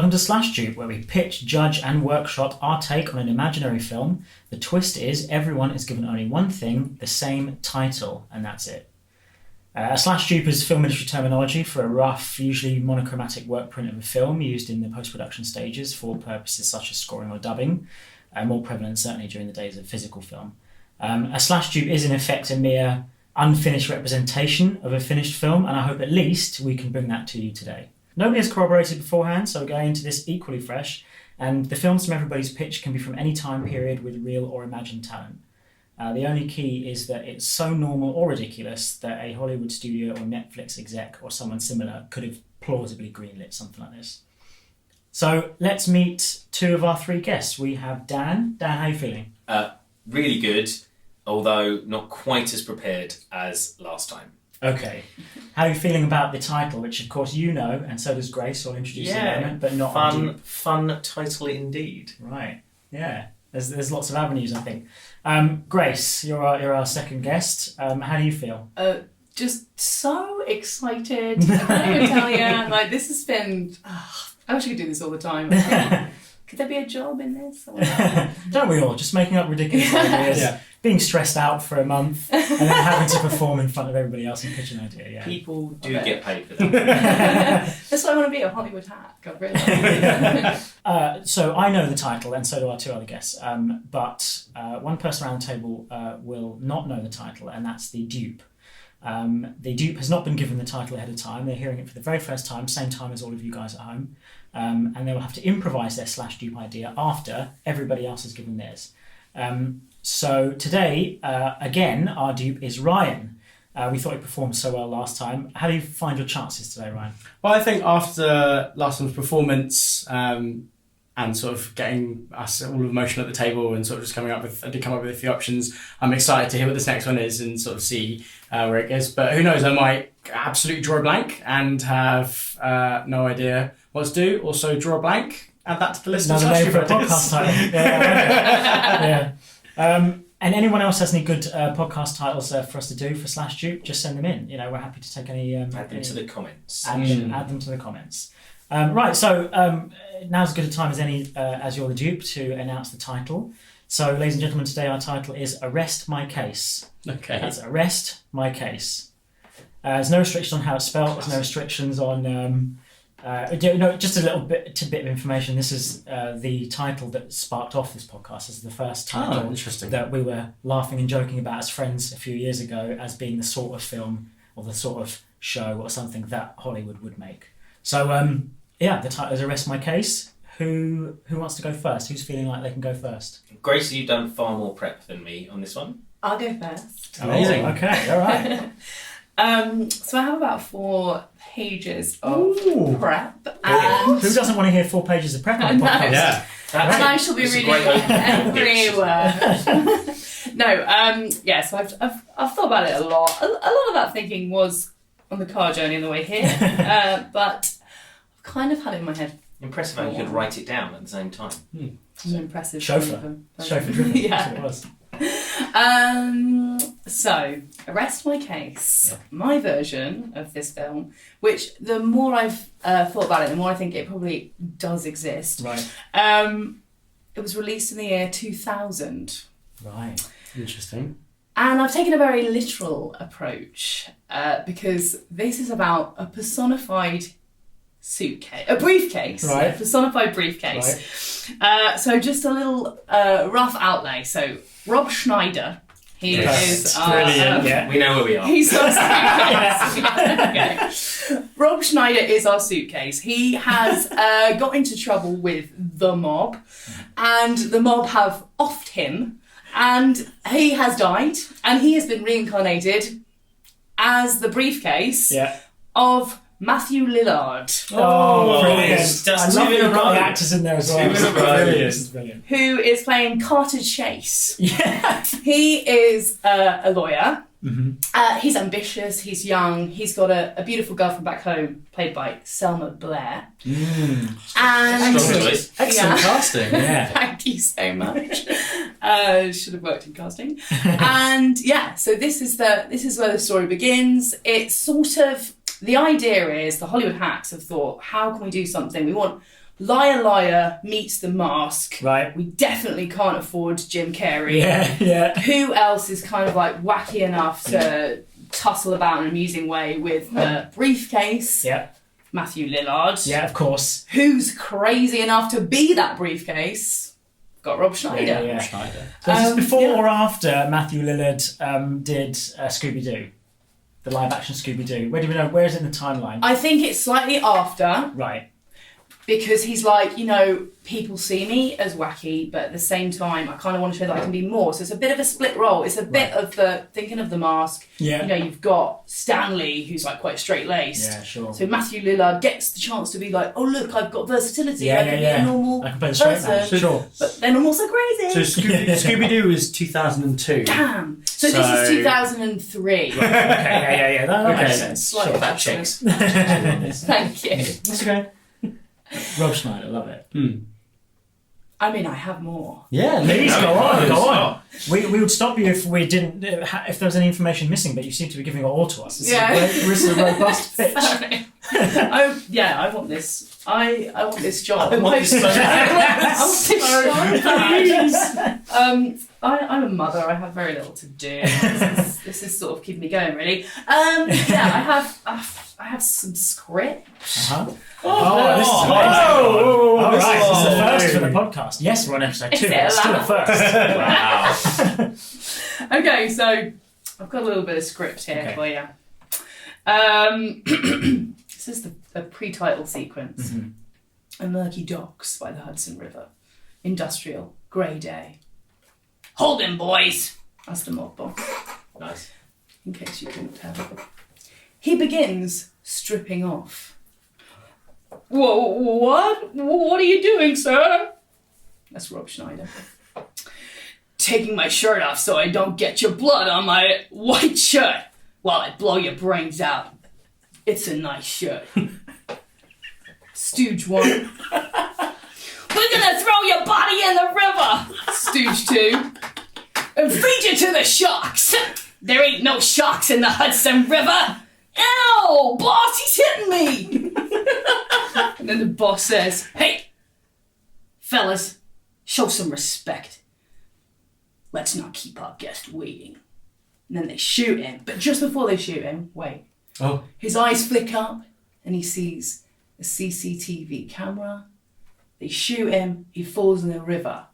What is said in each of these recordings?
Welcome to Slash Dupe, where we pitch, judge and workshop our take on an imaginary film. The twist is everyone is given only one thing, the same title, and that's it. A slash dupe is film industry terminology for a rough, usually monochromatic work print of a film used in the post-production stages for purposes such as scoring or dubbing, more prevalent certainly during the days of physical film. A slash dupe is in effect a mere unfinished representation of a finished film, and I hope at least we can bring that to you today. Nobody has corroborated beforehand, so we're going into this equally fresh, and the films from everybody's pitch can be from any time period with real or imagined talent. The only key is that it's so normal or ridiculous that a Hollywood studio or Netflix exec or someone similar could have plausibly greenlit something like this. So let's meet two of our three guests. We have Dan. Dan, how are you feeling? Really good, although not quite as prepared as last time. Okay. How are you feeling about the title, which of course you know, and so does Grace, I'll introduce in a moment, but not fun title indeed. Right, yeah. There's lots of avenues, I think. Grace, you're our second guest. How do you feel? Just so excited. I can't even tell you. Like, this has been... I wish I could do this all the time. Could there be a job in this? Don't we all? Just making up ridiculous ideas, being stressed out for a month, and then having to perform in front of everybody else and pitch an idea. Yeah. People do get paid for that. That's why I want to be a Hollywood hack. I've realised. So I know the title, and so do our two other guests. But one person around the table will not know the title, and that's the Dupe. The Dupe has not been given the title ahead of time. They're hearing it for the very first time, same time as all of you guys at home. And they will have to improvise their slash dupe idea after everybody else has given theirs. So today, again, our dupe is Ryan. We thought he performed so well last time. How do you find your chances today, Ryan? Well, I think after last time's performance and sort of getting us all of emotion at the table and sort of just I did come up with a few options. I'm excited to hear what this next one is and sort of see where it goes. But who knows, I might absolutely draw a blank and have no idea what to do. Also draw a blank, add that to the list. Another name for a podcast title. Yeah. And anyone else has any good podcast titles for us to do for Slash Dupe, just send them in. You know, we're happy to take any... add them to the comments. Add them to the comments. Right, so now's as good a time as any, as you're the dupe, to announce the title. So, ladies and gentlemen, today our title is Arrest My Case. Okay. That's Arrest My Case. There's no restriction on how it's spelled. There's no restrictions on... just a little bit of information. This is the title that sparked off this podcast. This is the first title that we were laughing and joking about as friends a few years ago as being the sort of film or the sort of show or something that Hollywood would make. So, the title is Arrest My Case. Who wants to go first? Who's feeling like they can go first? Grace, you've done far more prep than me on this one. I'll go first. Amazing. Okay, all right. So I have about 4 pages of prep. Who doesn't want to hear 4 pages of prep on a podcast? Yeah. And I shall be reading every word. So I've thought about it a lot. A lot of that thinking was on the car journey on the way here, but I've kind of had it in my head. Impressive how you could write it down at the same time. I'm an impressive chauffeur driven. Yeah. That's what it was. So, Arrest My Case, my version of this film, which the more I've thought about it, the more I think it probably does exist. Right. It was released in the year 2000. Right. Interesting. And I've taken a very literal approach because this is about a personified briefcase. Right. A personified briefcase. Right. So just a little rough outlay. So Rob Schneider, he is brilliant. We know where we are. He's our suitcase. Okay. Rob Schneider is our suitcase. He has got into trouble with the mob, and the mob have offed him, and he has died, and he has been reincarnated as the briefcase of Matthew Lillard. Oh, brilliant. I love it. The actors in there as well. Brilliant. Who is playing Carter Chase. Yeah. He is a lawyer. Mm-hmm. He's ambitious, he's young, he's got a beautiful girlfriend back home, played by Selma Blair. And Excellent casting. Yeah. Thank you so much. Should have worked in casting. And so this is where the story begins. It's sort of, the idea is the Hollywood hacks have thought, how can we do something? We want Liar Liar meets The Mask. Right. We definitely can't afford Jim Carrey. Yeah. Who else is kind of like wacky enough to tussle about in an amusing way with a briefcase? Yeah. Matthew Lillard. Yeah, of course. Who's crazy enough to be that briefcase? Got Rob Schneider. Yeah. Schneider. So is this before yeah. or after Matthew Lillard did Scooby-Doo? The live-action Scooby-Doo. Where do we know? Where is it in the timeline? I think it's slightly after. Right. Because he's like, people see me as wacky, but at the same time, I kind of want to show that I can be more. So it's a bit of a split role. It's a bit of the thinking of The Mask. Yeah. You've got Stanley, who's like quite straight-laced. Yeah, sure. So Matthew Lillard gets the chance to be like, oh look, I've got versatility. Yeah, I can be a normal I can play the straight man. person. Sure. But then I'm also crazy. So Scooby-Doo is 2002. Damn. So this is 2003. Okay, yeah. That Okay. makes sense. Slightly Sure. That checks. Thank you. That's okay. Rob Schneider, love it. I mean, I have more. Yeah, Please No, go on, no, go it's on. not. We would stop you if we didn't, if there was any information missing, but you seem to be giving it all to us. This Yeah. is a robust pitch. Sorry. I want this. I want this job. I want this so I want this Please. job. I'm a mother. I have very little to do. This is sort of keeping me going, really. I have some script. Uh-huh. Oh, this is oh, amazing. All right, this is the oh. first for the podcast. Yes, we're on episode 2, Is but it it's still a first. Wow. Okay, so I've got a little bit of script here Okay. for you. This is the pre-title sequence. Mhm. A murky docks by the Hudson River. Industrial, grey day. Hold him, boys! That's the mob boss, Nice. in case you couldn't tell. He begins stripping off. Whoa, what? What are you doing, sir? That's Rob Schneider. Taking my shirt off so I don't get your blood on my white shirt while I blow your brains out. It's a nice shirt. Stooge 1. We're gonna throw your body in the river! Stooge 2. And feed you to the sharks! There ain't no sharks in the Hudson River! Ow! Boss, he's hitting me! And then the boss says, hey, fellas, show some respect. Let's not keep our guest waiting. And then they shoot him. But just before they shoot him, wait. Oh. His eyes flick up and he sees a CCTV camera. They shoot him, he falls in the river.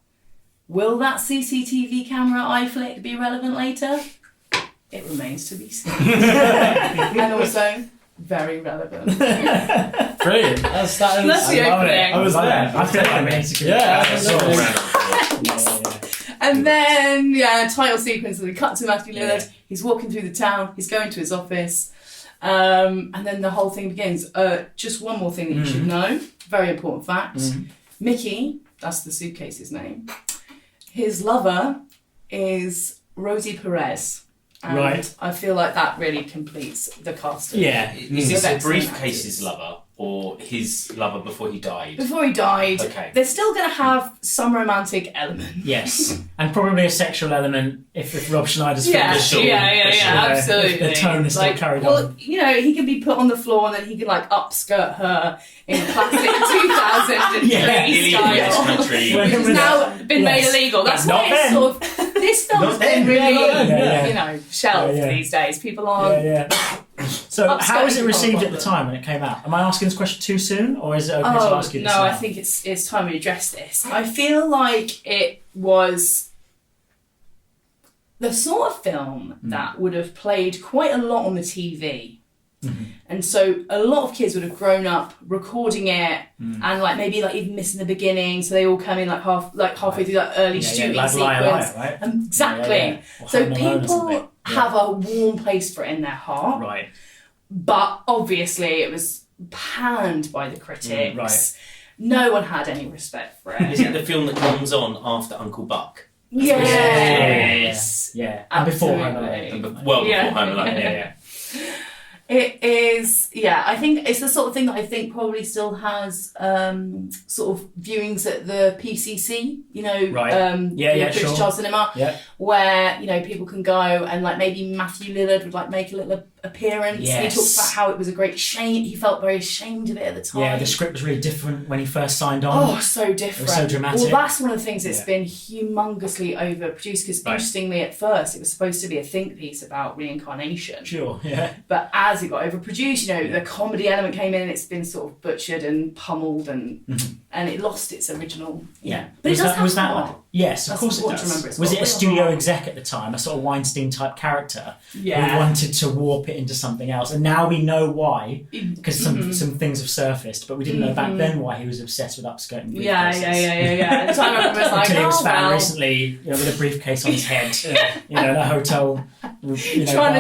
Will that CCTV camera eye flick be relevant later? It remains to be seen. And also, very relevant. Brilliant. That's That's the opening. I was there. I feel like we need to Yeah, that's that's all. all. And then, title sequence, and we cut to Matthew Lillard. Yeah. He's walking through the town, he's going to his office, and then the whole thing begins. Just one more thing that you should know, very important fact. Mickey, that's the suitcase's name, his lover is Rosie Perez. And Right. I feel like that really completes the cast. Yeah. Is this Excellent a briefcase's actors. lover or his lover before he died? Before he died, Okay. they're still going to have some romantic element. Yes. And probably a sexual element if Rob Schneider's film Yeah, is sure. yeah, For sure. absolutely. The tone is still carried well, on. he can be put on the floor and then he can upskirt her in classic 2003 Yeah, illegal in this style. country. Well, Which has now been made Yes. illegal. That's Not why it's then. sort of this film's Not then, been really, yeah, not then, yeah. shelved Yeah, yeah. these days. People aren't. Yeah. So how was it Upskirting received can't at the bother. time when it came out? Am I asking this question too soon, or is it okay to Oh ask you this no, now? I think it's time we address this. I feel like it was the sort of film that would have played quite a lot on the TV. And so a lot of kids would have grown up recording it and maybe even missing the beginning, so they all come in halfway through that early shooting like sequence. Liar, Liar, right? Exactly. Yeah. Or So Home Alone or something. people have a warm place for it in their heart, Right. but obviously it was panned by the critics. right. No one had any respect for Is it. it the film that comes on after Uncle Buck? Yes. Yeah. And before Home Alone. Absolutely. Before Home Alone, Yeah. yeah. It is I think it's the sort of thing that I think probably still has sort of viewings at the PCC, British sure. Child Cinema, where people can go and like maybe Matthew Lillard would like make a little appearance. Yes. And he talks about how it was a great shame. He felt very ashamed of it at the time. Yeah, the script was really different when he first signed on. Oh, so different. It was so dramatic. Well, that's one of the things that's been humongously overproduced because interestingly at first it was supposed to be a think piece about reincarnation. Sure, yeah. But as it got overproduced, the comedy element came in and it's been sort of butchered and pummeled and it lost its original... Yeah. But was it does have that heart. like, yes, of That's course it important to does. remember. It's Was got it a real studio heart. exec at the time, a sort of Weinstein type character Yeah. who wanted to warp it into something else? And now we know why, because some things have surfaced, but we didn't know back then why he was obsessed with upskirting briefcases. Yeah. At the time I was like, Until he was found well. recently, with a briefcase on his head, in a hotel, Trying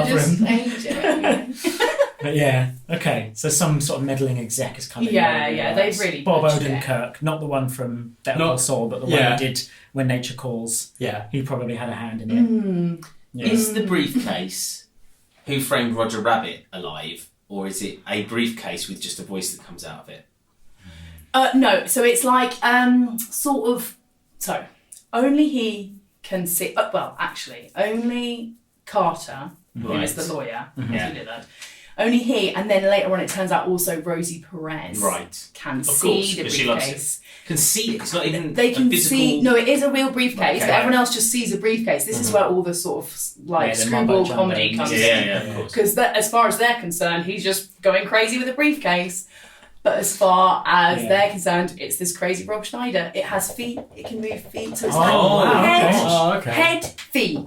to just bathroom. change it. But yeah, okay. So some sort of meddling exec is coming. Yeah, they've really Bob pushed it. Odenkirk, not the one from Better Not- Call Saul, but the one who did When Nature Calls. Yeah. He probably had a hand in it. Yeah. Is the briefcase Who Framed Roger Rabbit alive, or is it a briefcase with just a voice that comes out of it? No, so it's like so only he can see. Well, actually, only Carter, who is the lawyer, Yeah. did that. Only he, and then later on, it turns out also Rosie Perez can Of see course, the but she loves briefcase. Can see it. It's not even They can a physical... see. No, it is a real briefcase, Okay. but everyone else just sees a briefcase. This is where all the sort of Yeah, the screwball mumbo-jumbo comedy comes music. in. Yeah, of course. Because as far as they're concerned, he's just going crazy with a briefcase. But as far as they're concerned, it's this crazy Rob Schneider. It has feet. It can move feet. So it's wow, head, feet,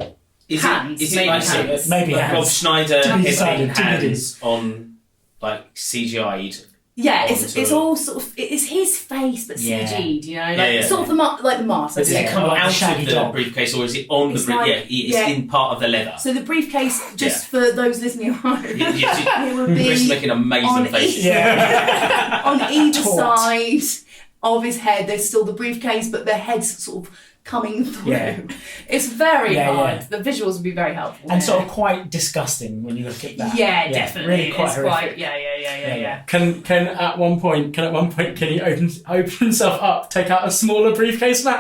hands. Is it maybe like hands. Maybe Rob hands. Schneider To be hitting decided, hands on like CGI'd? Yeah, onto it's all sort of it's his face but Yeah. CG'd, Yeah. sort of the like the mask. Does it come like the out shaggy of the dog. briefcase, or is it on the It's briefcase? like- It's in part of the leather. So the briefcase, just for those listening at home, it would Chris be making amazing on faces. on either Taut. side of his head. There's still the briefcase, but the head's sort of coming through. Yeah. It's very Yeah, hard. yeah. The visuals would be very helpful. And there. sort of quite disgusting when you look at that. Yeah, definitely. Really quite it's horrific. quite yeah. Can at one point can he open himself up, take out a smaller briefcase and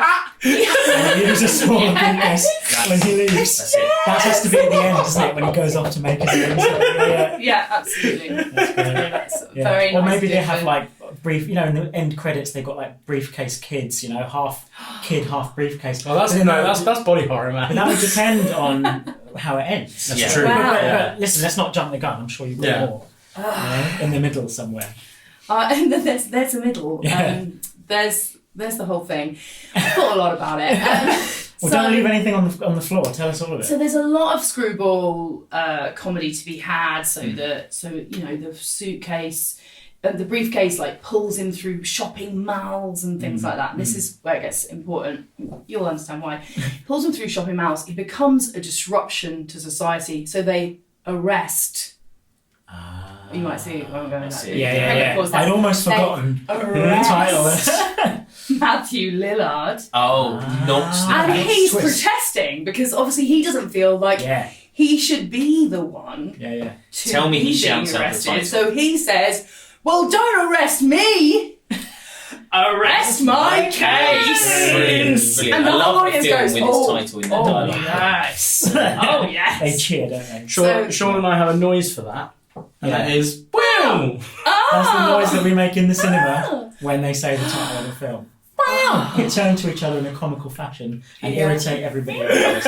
And he uses a small briefcase when he leaves. That's it. That has to be at the end, doesn't it? When he goes off to make his own. So, yeah. Yeah, absolutely. That's Yeah. very Or nice maybe they addition. have like brief, in the end credits they've got like briefcase kids, half kid, half briefcase. Well, that's body horror, But man. that would depend on how it ends. That's Yeah. true. Wow. But listen, let's not jump the gun. I'm sure you've got Yeah. more in the middle somewhere. And then there's a middle. Yeah. There's the whole thing. I thought a lot about it. Well, don't leave anything on the floor. Tell us all of it. So there's a lot of screwball comedy to be had. So the suitcase, the briefcase like pulls him through shopping malls and things like that. And this is where it gets important. You'll understand why. Pulls him through shopping malls. He becomes a disruption to society. So they arrest. You might see where I'm going. With that. Yeah. Pause I'd that. almost They forgotten the arrest title. Matthew Lillard. Oh, not And Nice he's twist. protesting because obviously he doesn't feel like Yeah. he should be the one Yeah. to Tell me be he being shouts out the arrested. title. So he says, "Well, don't arrest me. Arrest my case." Brilliant. And the I love a audience film goes, with "Oh, its title in the oh dialogue. yes, oh yes." They cheer, don't they? Sean and I have a noise for that, and Yeah. that is wow. That's the Ah! noise that we make in the cinema when they say the title of the film. We turn to each other in a comical fashion and Yeah. irritate everybody else.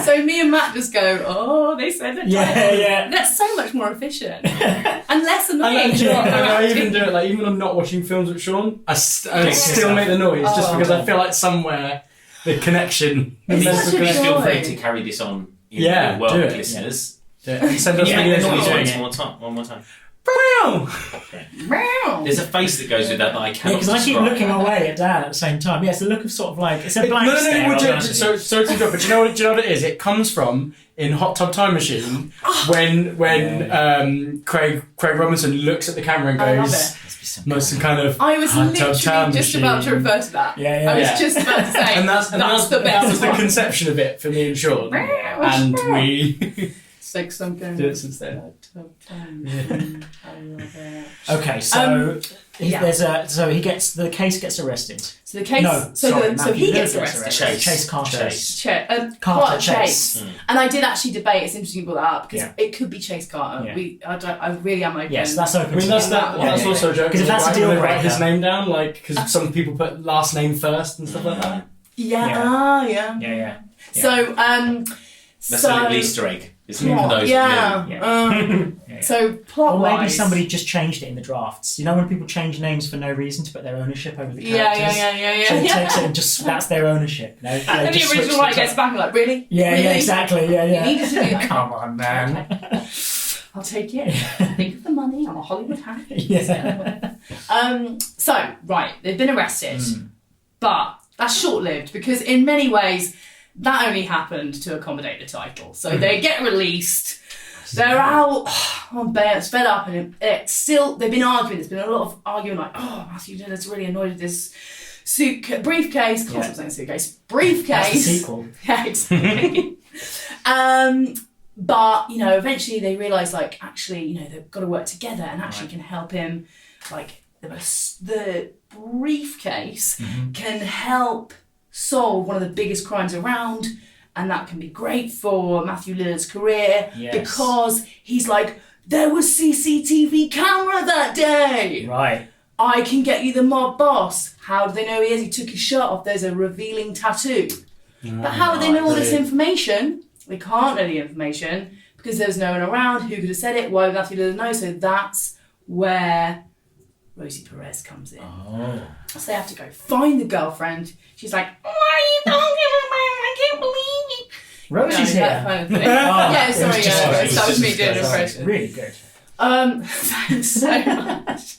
So me and Matt just go, "Oh, they said the Yeah, title." yeah. That's so much more efficient and less annoying. And Not I even acting. do it like even when I'm not watching films with Sean, I Pick still yourself. make the noise just Oh. because I feel like somewhere the connection. It's the such mental a Please connection- feel joy. free to carry this on in Yeah, the world, do it. listeners. And send us Yeah, videos the of noise you doing once it. one more time. Wow. Meow. There's a face that goes with that I Yeah, cannot because I keep describe. looking away at Dan at the same time. Yeah, it's a look of sort of like, it's a blank No, stare. well, I'll be honest with you. sorry to interrupt, but do you know what it is? It comes from in Hot Tub Time Machine when Craig Robinson looks at the camera and I love goes, it. Must be some most kind of I was Hot Tub literally Time just about to Machine. refer to that. Yeah, I was yeah. just about to say And that's the that was best the one. conception of it for me and Sean, and we Six something. Do it since then. Okay, so yeah. he gets the case gets arrested. So the case. No, so sorry, so he Matthew gets Lillard arrested. Chase Carter. Carter Carter Chase. Chase. And I did actually debate. It's interesting you brought that up because Yeah. it could be Chase Carter. Yeah. I really am open. Yes, that's open. I mean, to that's me. that's also a joke. 'Cause if that's a deal when they write breaker- his name down, like, because some people put last name first and stuff like that. Yeah. Yeah. So That's a little Easter egg, isn't it? For plot, those yeah. that Yeah. So plot Or maybe wise, somebody just changed it in the drafts. You know when people change names for no reason to put their ownership over the Yeah. characters? So he takes it and just that's their ownership. You know? And the just switch original writer the gets back and like, really? Yeah, Really? exactly. Yeah. You needed to do that. Come on, man. Okay. I'll take it. Think of the money. I'm a Hollywood hack. Yeah. So right, they've been arrested, Mm. but that's short-lived because in many ways that only happened to accommodate the title. So they get released. They're out on bail, fed up, and it's still they've been arguing. There's been a lot of arguing, like, oh, Matthew Lillard's really annoyed with this briefcase. Of course, I'm saying suitcase. Briefcase. That's the sequel. Yeah, exactly. But, you know, eventually they realise, like, actually, you know, they've got to work together and actually can help him. Like, the briefcase can help solve one of the biggest crimes around, and that can be great for Matthew Lillard's career because he's like, there was CCTV camera that day. Right. I can get you the mob boss. How do they know he is? He took his shirt off. There's a revealing tattoo. But how do they know all this information? They can't know the information because there's no one around. Who could have said it? Why would Matthew Lillard know? So that's where Rosie Perez comes in. Oh. So they have to go find the girlfriend. She's like, why are you talking about? I can't believe it. Rosie's No, here. that kind of thing. Oh, yeah, it was sorry, just- yeah, it was that was just me doing an disgusting. impression. Really good. Thanks so much.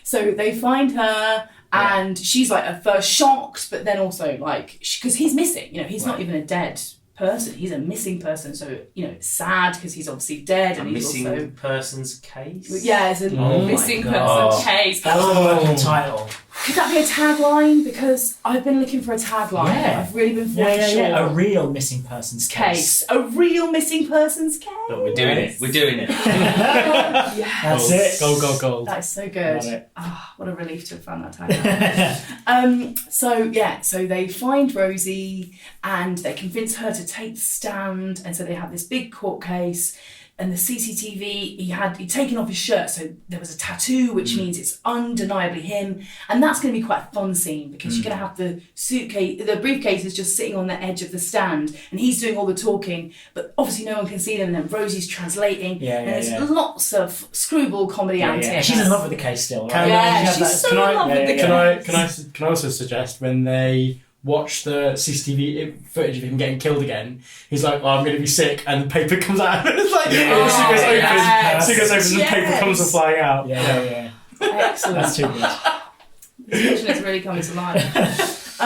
So they find her, and she's like at first shocked, but then also like because he's missing. You know, he's not even a dead person; he's a missing person. So you know, it's sad because he's obviously dead, A and he's missing also person's case? yeah, it's a Oh my missing God. person case. That was the working title. Could that be a tagline? Because I've been looking for a tagline. Yeah. I've really been falling short. A real missing person's case. A real missing person's case. But we're doing it. We're doing it. Yes. That's it. Gold. That is so good. Love it. Ah, what a relief to have found that tagline. So they find Rosie and they convince her to take the stand, and so they have this big court case. And the CCTV, he'd taken off his shirt, so there was a tattoo, which means it's undeniably him. And that's going to be quite a fun scene because you're going to have the briefcase is just sitting on the edge of the stand, and he's doing all the talking, but obviously no one can see them. And then Rosie's translating, and there's lots of screwball comedy antics. She's in love with the case still, right? She's so in love with the case. Can I also suggest when they watch the CCTV footage of him getting killed again, he's like, oh, I'm going to be sick, and the paper comes out. It's like, the suitcase opens, and the paper comes flying out. Yeah. Excellent. That's too good. This vision is really coming to life.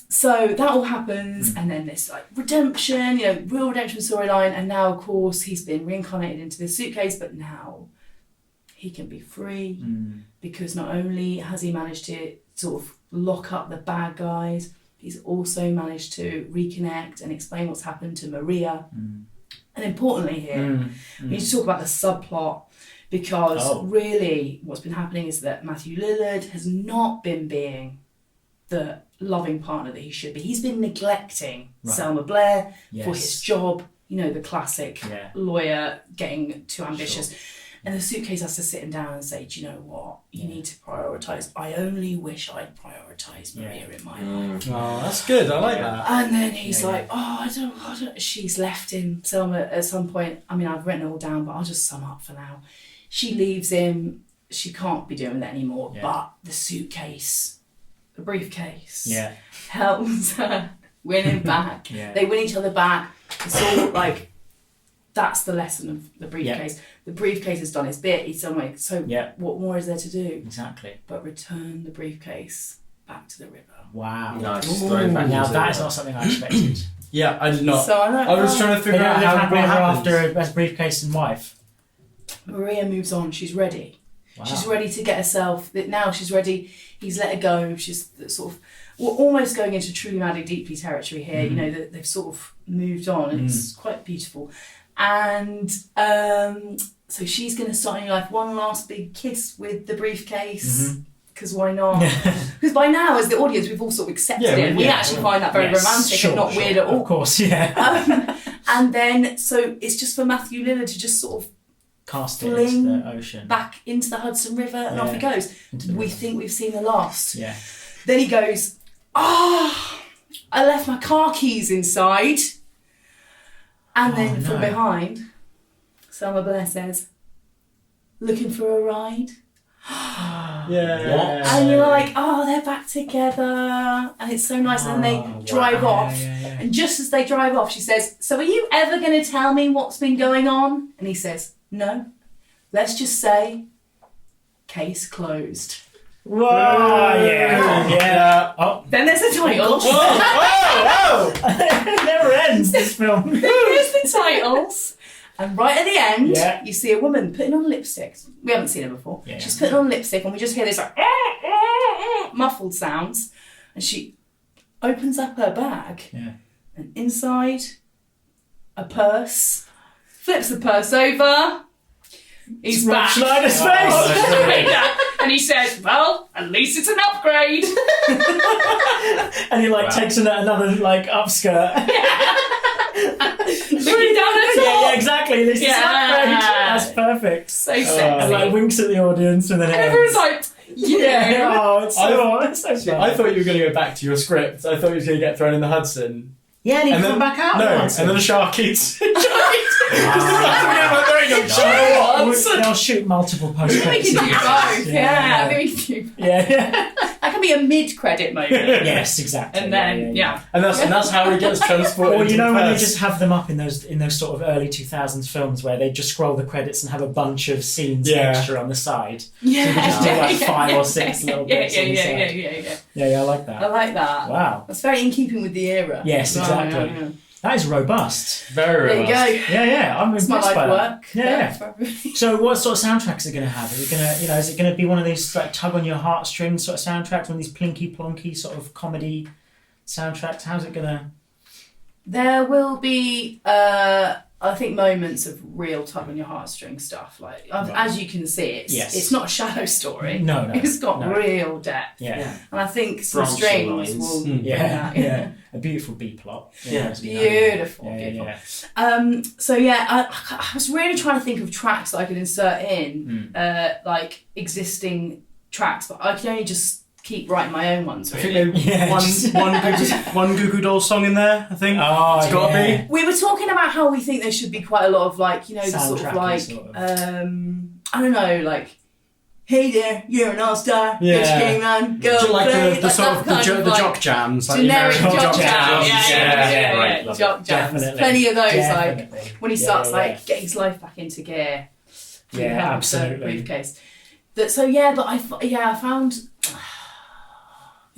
So that all happens, and then this like redemption, real redemption storyline, and now of course he's been reincarnated into this suitcase, but now he can be free because not only has he managed to sort of lock up the bad guys, he's also managed to reconnect and explain what's happened to Maria. And importantly here, we need to talk about the subplot, because really what's been happening is that Matthew Lillard has not been being the loving partner that he should be. He's been neglecting Selma Blair for his job, the classic lawyer getting too ambitious. And the suitcase has to sit him down and say, do you know what? You need to prioritise. I only wish I'd prioritised Maria in my life. Oh, that's good. I like that. And then he's like, I don't. She's left him, Selma, at some point. I mean, I've written it all down, but I'll just sum up for now. She leaves him. She can't be doing that anymore. Yeah. But the suitcase, the briefcase, Yeah. helps her win him back. Yeah. They win each other back. It's all like... That's the lesson of the briefcase. Yeah. The briefcase has done its bit. He's done it. So what more is there to do? Exactly. But return the briefcase back to the river. Wow. Nice. Now that is not something I expected. Yeah, I did not. So I was trying to figure out how what happens. after best briefcase and wife. Maria moves on. She's ready. Wow. She's ready to get herself. Now she's ready. He's let her go. She's sort of we're almost going into truly madly deeply territory here. Mm-hmm. You know, that they've sort of moved on. It's quite beautiful. And so she's going to start in your life one last big kiss with the briefcase. Because why not? Because by now, as the audience, we've all sort of accepted it. And we actually find that very romantic and not weird at all. Of course, yeah. And then, so it's just for Matthew Lillard to just sort of Cast it into the ocean. back into the Hudson River, and off he goes. We think we've seen the last. Yeah. Then he goes, I left my car keys inside. And then from behind, Selma Blair says, looking for a ride? Yeah. And you're like, they're back together. And it's so nice. And then they drive off. Yeah. And just as they drive off, she says, so are you ever going to tell me what's been going on? And he says, no. Let's just say, case closed. Whoa! Yeah. Oh. Then there's a title. Whoa! It never ends, this film. Here's the titles. And right at the end, you see a woman putting on lipstick. We haven't seen her before. Yeah. She's putting on lipstick, and we just hear this like muffled sounds. And she opens up her bag, and inside, a purse. Flips the purse over. He's Rob back. Schneider's face. And he says, well, at least it's an upgrade. And he takes another upskirt. Looking down at top. Yeah, exactly. This is upgrade. That's perfect. So sexy. And winks at the audience, and then And everyone's like, yeah. Oh, it's so fun. I thought you were going to go back to your script. I thought he was going to get thrown in the Hudson. Yeah, and he And come then, back out. No, once. and then a shark eats. They'll shoot multiple post We credits. can do both. Yeah, I think we can do both. Yeah. That can be a mid-credit moment. Yes, exactly. And then, yeah. And that's how he gets transported. Or into you know the when they purse. just have them up in those sort of early 2000s films where they just scroll the credits and have a bunch of scenes extra on the side. Yeah. So you just do 5 or 6 little bits on the side. Yeah. I like that. I like that. Wow. That's very in keeping with the era. Yes, exactly. Yeah. That is robust. Very There you robust. go. Yeah, I'm It's my impressed by life that. work. Yeah. So what sort of soundtrack is it going to have? Is it going to, is it going to be one of these tug on your heartstrings sort of soundtracks, one of these plinky plonky sort of comedy soundtracks? How's it going to? There will be, I think, moments of real tug on your heartstrings stuff. Like as you can see, it's not a shallow story. No. It's got real depth. Yeah. And I think some Branching strings lines. will. Yeah. A beautiful B plot. Beautiful. Yeah. So I was really trying to think of tracks that I could insert in, like existing tracks, but I can only just keep writing my own ones. I Really. think they one Goo Goo Dolls song in there, I think. Oh, it's got to be. We were talking about how we think there should be quite a lot of the sort of I don't know, like, hey there, you're an all-star, get your game on, go play. The sort of the jock jams, like generic American jock jams. jams. Right, Jock jams. Definitely. Plenty of those, Definitely. like when he starts get his life back into gear. Yeah, absolutely. Briefcase. But I found.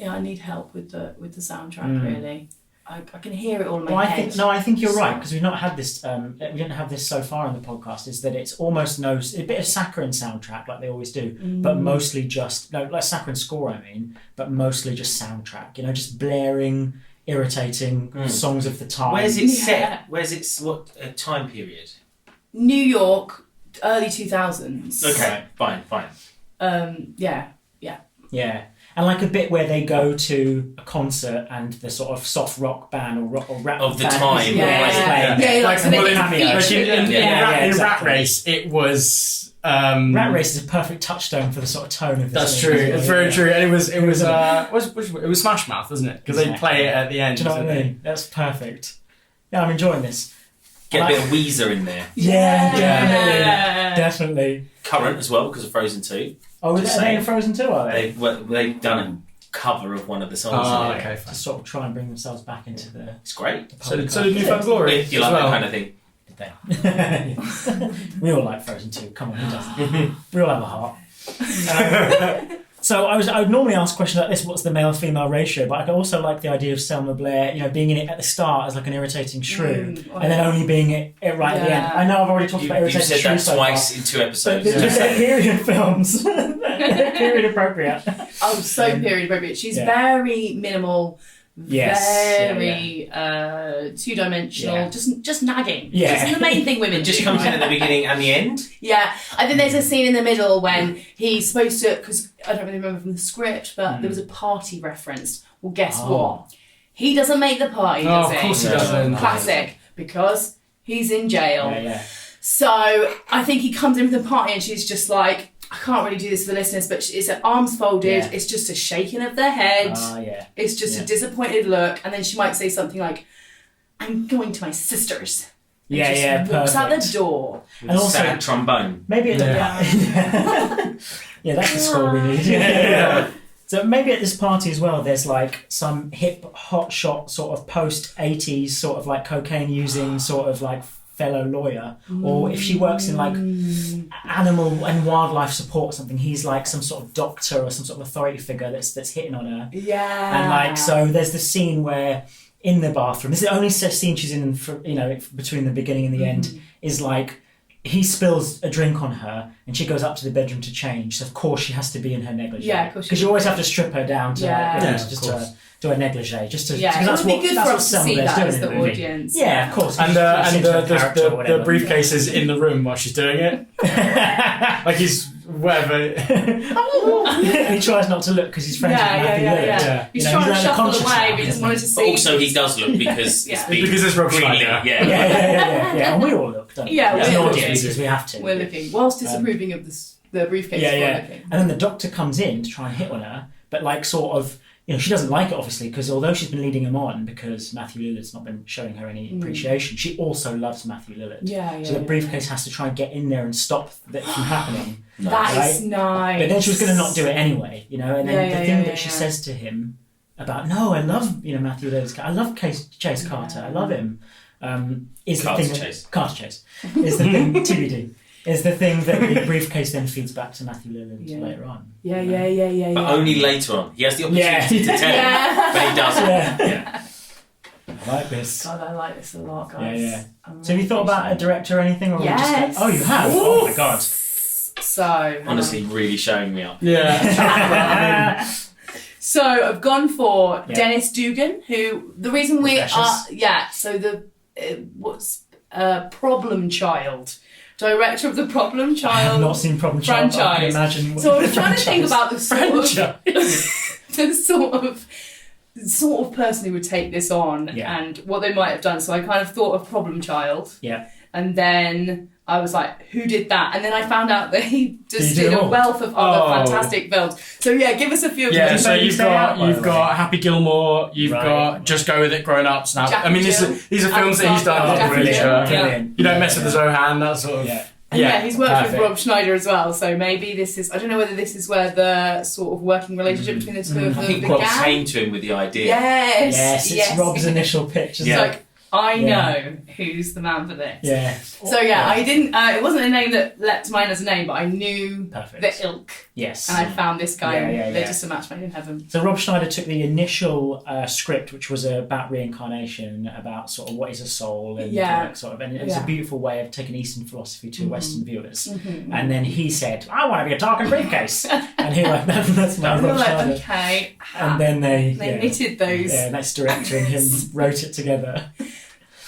I need help with the soundtrack. Really, I can hear it all in my head. I think you're right, because we've not had this. We didn't have this so far in the podcast. Is that it's almost a bit of saccharine soundtrack like they always do, but mostly just like saccharine score. I mean, but mostly just soundtrack. Just blaring, irritating songs of the time. Where's it set? What time period? New York, early 2000s. Okay, fine. Yeah. And like a bit where they go to a concert and the sort of soft rock band or rap Of the band time. is Yeah. playing. Like, so they can cameo. feature them. In Rat exactly. Race, it was. Rat Race is a perfect touchstone for the sort of tone of the That's scene. true. It's very true, and it was Smash Mouth, wasn't it? Because they play it at the end. Do you know what I mean? That's perfect. Yeah, I'm enjoying this. Get a bit of Weezer in there. Yeah, definitely. Current as well because of Frozen 2. Oh, are Just they saying. in Frozen 2, are they? They've done a cover of one of the songs. Oh, in it. okay, To fine. sort of try and bring themselves back into the It's great. So public did New Found Glory. If you as like well. that kind of thing. Did they? We all like Frozen 2. Come on, who doesn't? We all have a heart. So I would normally ask a question like this: what's the male-female ratio? But I could also like the idea of Selma Blair, being in it at the start as like an irritating shrew, and then only being it right at the end. I know I've already talked about You irritating said shrew that so twice far. in 2 But episodes. the period films, Period appropriate. Oh, so period appropriate. She's Yeah. very minimal, Yes. very two-dimensional, Yeah. just nagging. Yeah. Just the main thing women It just do. comes in at the beginning and the end. Yeah, I think there's a scene in the middle when he's supposed to, because I don't really remember from the script, but there was a party referenced. Well, guess what? He doesn't make the party, does of he? course he doesn't. Classic, because he's in jail. Yeah. So I think he comes in with the party and she's just like, I can't really do this for the listeners, but it's her arms folded, Yeah. it's just a shaking of their head, Yeah. it's just Yeah. a disappointed look, and then she might say something like, I'm going to my sister's. And Yeah, just yeah, walks out the perfect. door. With And a also- sad trombone. Maybe at the yeah, that's the score we need. Yeah. So maybe at this party as well, there's like some hip hotshot sort of post 80s sort of like cocaine using sort of like fellow lawyer, or if she works in like animal and wildlife support or something, he's like some sort of doctor or some sort of authority figure that's hitting on her. Yeah. And like, so there's the scene where in the bathroom, this is the only scene she's in for, between the beginning and the end, is like he spills a drink on her and she goes up to the bedroom to change, so of course she has to be in her negligee. Yeah, of course. Because you always have to strip her down to of course. to a negligee, just to Yeah, because it would be good that's for what us to Selma see Blair's that doing as in the movie. audience. Yeah, of course. And She's into a character or the whatever. briefcase is in the room while she's doing it. Like he's whatever. And he tries not to look because he's friends with Matthew Lillard. Yeah. He's You know, trying to he's shuffle unconscious away, now, but he just isn't wanted he? to see. But also he does look because Yeah. it's been Because it's Rob greenlit, Schneider. Yeah, and we all look, don't we? Yeah, As we an all audience, do. because we have to. We're looking. Whilst disapproving of the briefcase. Yeah, we're yeah. looking. And then the doctor comes in to try and hit on her, but like sort of, she doesn't like it obviously, because although she's been leading him on because Matthew Lillard's not been showing her any appreciation, she also loves Matthew Lillard. Yeah. So the briefcase has to try and get in there and stop that from happening. That is nice. But then she was going to not do it anyway, and then the thing that she yeah. says to him about, no, I love Matthew Lillard's, I love Chase Carter, I love him, is Carter the thing Chase. Carter Chase is the thing TBD. Is the thing that the briefcase then feeds back to Matthew Lillard later on. Yeah. But only later on. He has the opportunity to tell him, but he doesn't. Yeah. I like this. God, I like this a lot, guys. Yeah. So have you thought about a director or anything? Or Yes. Just oh, you have? Oh my god. So Honestly, really showing me up. Yeah. So I've gone for Yeah. Dennis Dugan, who the reason we are Precious. So the what's Problem Child, director of the Problem I have Child not seen Problem Child. I can franchise. imagine. So I was trying to think about the sort of the sort of person who would take this on and what they might have done. So I kind of thought of Problem Child. Yeah. And then I was like, who did that? And then I found out that he just Did did a all? wealth of other fantastic films. So yeah, give us a few of Yeah, them. so you you've say out, by the got Happy Gilmore, you've Right. got Just Go With It, Grown Ups. Now, Jack I mean, and Jill. these are films that he's done. Oh, Jack and brilliant. Jill. Brilliant. You don't mess with the Zohan, that sort of. Yeah. And yeah, he's worked perfect. with Rob Schneider as well, so maybe this is, I don't know whether this is where the sort of working relationship between the two of I them think Rob began. came to him with the idea. Yes, Yes, it's Rob's initial pitch. Isn't It's it? like, I Yeah. know who's the man for this. Yeah. So yeah, I didn't, it wasn't a name that leapt to mind as a name, but I knew Perfect. the ilk, Yes. and I found this guy, Yeah, and they're yeah. just a match made in heaven. So Rob Schneider took the initial script, which was about reincarnation, about sort of what is a soul, and and it was a beautiful way of taking Eastern philosophy to Western viewers. And then he said, "I want to be a talking briefcase," and he like that's my And we were Rob like, Schneider. okay, And then they knitted those. Yeah, next director and him wrote it together.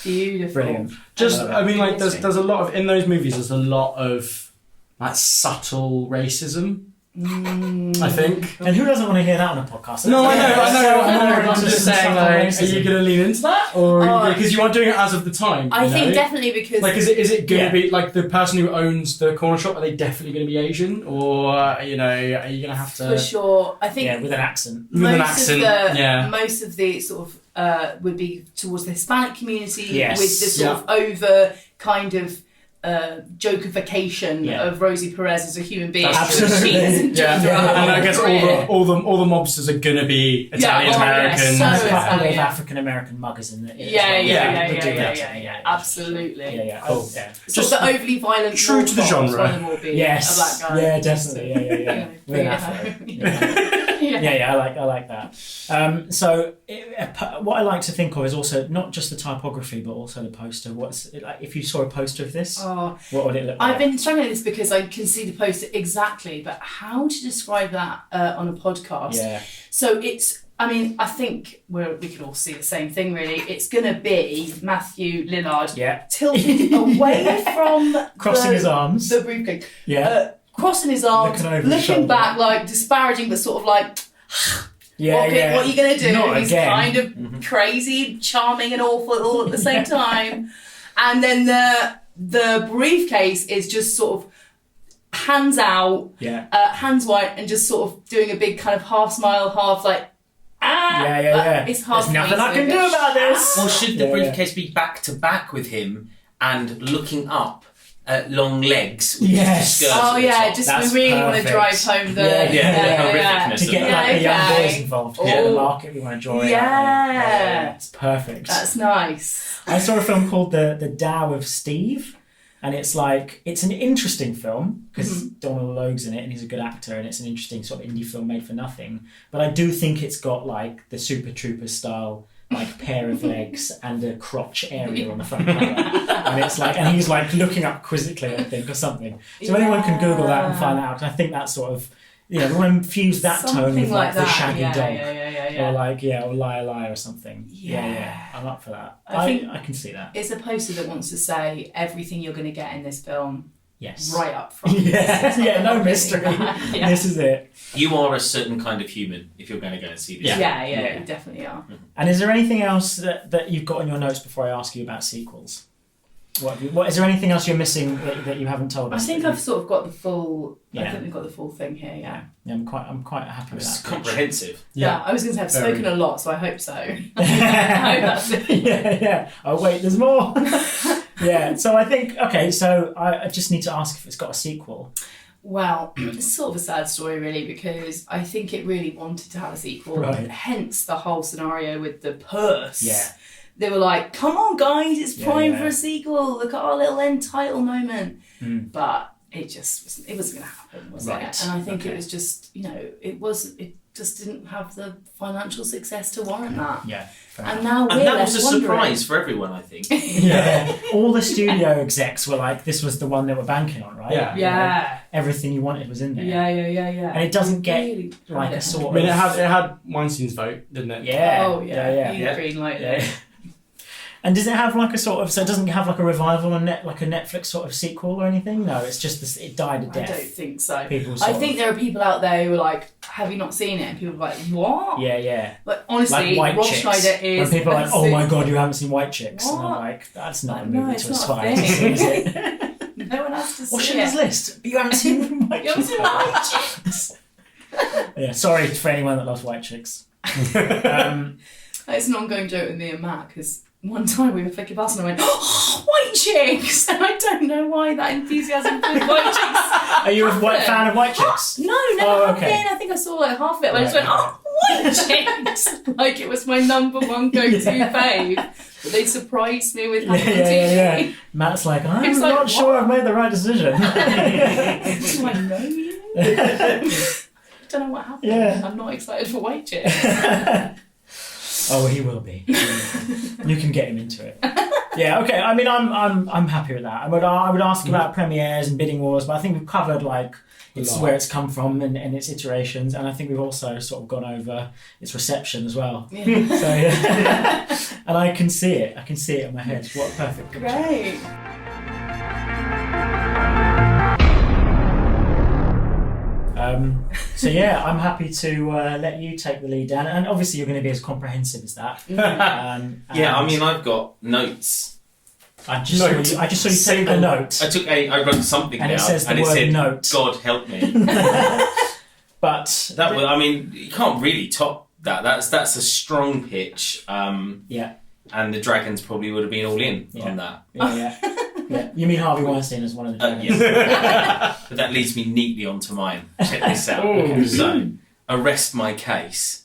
Beautiful. Brilliant. I mean, like, there's a lot of, in those movies, there's a lot of, like, subtle racism, I think. And who doesn't want to hear that on a podcast? No, I know. I'm Just just some saying, subtle like, are racism. you going to lean into that? Or, because you aren't doing it as of the time, I you think know? definitely because Like, is it going Yeah. to be, like, the person who owns the corner shop, are they definitely going to be Asian? Or, are you going to have to... for sure. I think with an accent. With an accent, most of the sort of would be towards the Hispanic community Yes. with the sort of over kind of jokification of Rosie Perez as a human being. Absolutely. She's Yeah, throughout her and I guess career. all the mobsters are going to be Italian Americans. so There's a couple Italian. of African American muggers in there. Yeah, absolutely. Yeah. Cool. Yeah. Just the overly violent, true to the genre. One of them will be Yes. a black guy. Yeah, definitely. Yeah. With an Yeah. afro. Yeah. yeah. I like that. What I like to think of is also not just the typography, but also the poster. What's like if you saw a poster of this? Oh, what would it look like? I've been struggling with this because I can see the poster exactly, but how to describe that on a podcast? Yeah. So I think we can all see the same thing really. It's going to be Matthew Lillard tilted away from crossing his arms, the briefcase. Yeah. Crossing his arms, looking back like disparaging, but sort of like, what are you going to do? Not He's again. kind of crazy, charming and awful all at the same time. And then the briefcase is just sort of hands out, hands wide, and just sort of doing a big kind of half smile, half like, It's hard. There's nothing I can do about this. Or should the briefcase be back to back with him and looking up at long legs? With Yes. skirts at the top? That's we really want to perfect. drive home the horrificness to of get that. like the young okay. boys involved. To get the market we want to draw in. It's perfect. That's nice. I saw a film called The Tao of Steve, and it's an interesting film because Donald Logue's in it and he's a good actor, and it's an interesting sort of indie film made for nothing. But I do think it's got like the Super Troopers style like pair of legs and a crotch area on the front cover. And it's like, and he's like looking up quizzically, I think, or something. So anyone can Google that and find out. I think that's sort of, we want to fuse that tone with like the shaggy dog. Or like, or Lie or something. Yeah. I'm up for that. I can see that. It's a poster that wants to say everything you're going to get in this film. Yes. Right up front. No mystery. This is it. You are a certain kind of human if you're going to go and see this. Yeah, you definitely are. And is there anything else that you've got in your notes before I ask you about sequels? What is there anything else you're missing that you haven't told us? I think I've sort of got the full. Yeah. I think we've got the full thing here. Yeah. I'm quite happy with It's that. comprehensive. Yeah, I was going to say I've spoken a lot, so I hope so. I hope that's it. Yeah. Oh wait, there's more. So I think so I just need to ask if it's got a sequel. Well, it's sort of a sad story really, because I think it really wanted to have a sequel. Right. Hence the whole scenario with the purse. Yeah. They were like, "Come on, guys, it's prime for a sequel. Look at our little end title moment." But it wasn't going to happen, was it? And I think it was just, it just didn't have the financial success to warrant that. Yeah. And now and that was a surprise for everyone, I think. All the studio execs were like, this was the one they were banking on, right? Yeah. Everything you wanted was in there. Yeah. And it doesn't get really like a sort of... I mean, it had Weinstein's vote, didn't it? Yeah. Oh, yeah. Green light there. And does it have like a sort of... So it doesn't have like a revival on like a Netflix sort of sequel or anything? No, it's just this, it died a death. I don't think so. I think there are people out there who are like, have you not seen it? And people are like, what? Yeah. But honestly, like Rob Chicks. Schneider is... When people are like, oh my God, you haven't seen White Chicks. What? And I'm like, that's not a No, movie it's to not a aspire to thing. see, is it? No one has to see What's it. in this list? You haven't seen White You haven't Chicks? seen White Chicks? Yeah, sorry for anyone that loves White Chicks. It's an ongoing joke with me and Matt, because one time we were flicking past and I went, "Oh, White Chicks!" And I don't know why that enthusiasm for White Chicks. Are you a fan of White Chicks? No, never Oh, have okay. been. I think I saw like half of it, but I just went, "Oh, White Chicks!" Like it was my number one go-to fave. But they surprised me with having Yeah. Matt's like, I'm It's not like, sure I've made the right decision. Do I know you? Don't know what happened. Yeah. I'm not excited for White Chicks. Oh, he will be. You can get him into it. Yeah, okay. I mean, I'm happy with that. I would ask about premieres and bidding wars, but I think we've covered like where it's come from and its iterations, and I think we've also sort of gone over its reception as well. Yeah. So yeah, and I can see it. I can see it in my head. What a perfect picture. Great. So yeah, I'm happy to let you take the lead, Dan, and obviously you're going to be as comprehensive as that. Yeah, I mean, I've got notes. I just saw you take a note, I wrote something and down, it says the and it word said, note. "God help me." But That was, I mean, you can't really top that. That's a strong pitch. Yeah. And the Dragons probably would have been all in on that. Yeah. You mean Harvey Weinstein as one of the Dragons? Yes. But that leads me neatly onto mine. Check this out. Ooh. So, Arrest My Case,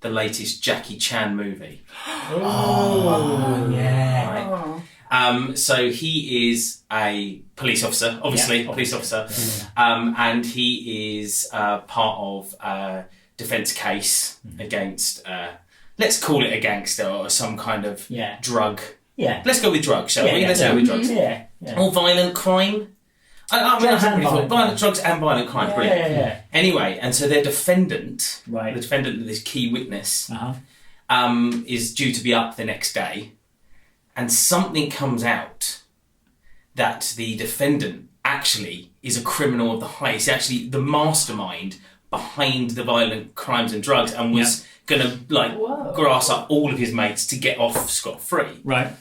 the latest Jackie Chan movie. Oh, yeah. Oh. So he is a police officer, obviously, police officer, and he is part of defence case against, let's call it a gangster or some kind of drug. Yeah. Let's go with drugs, shall we? Let's go with drugs. Yeah. Or violent crime. I haven't really thought violent drugs and violent crime. Brilliant. Yeah. Anyway, and so their defendant, Right. the defendant of this key witness, Uh-huh. is due to be up the next day, and something comes out that the defendant actually is a criminal of the highest. He's actually the mastermind behind the violent crimes and drugs, and was gonna grass up all of his mates to get off scot-free. Right.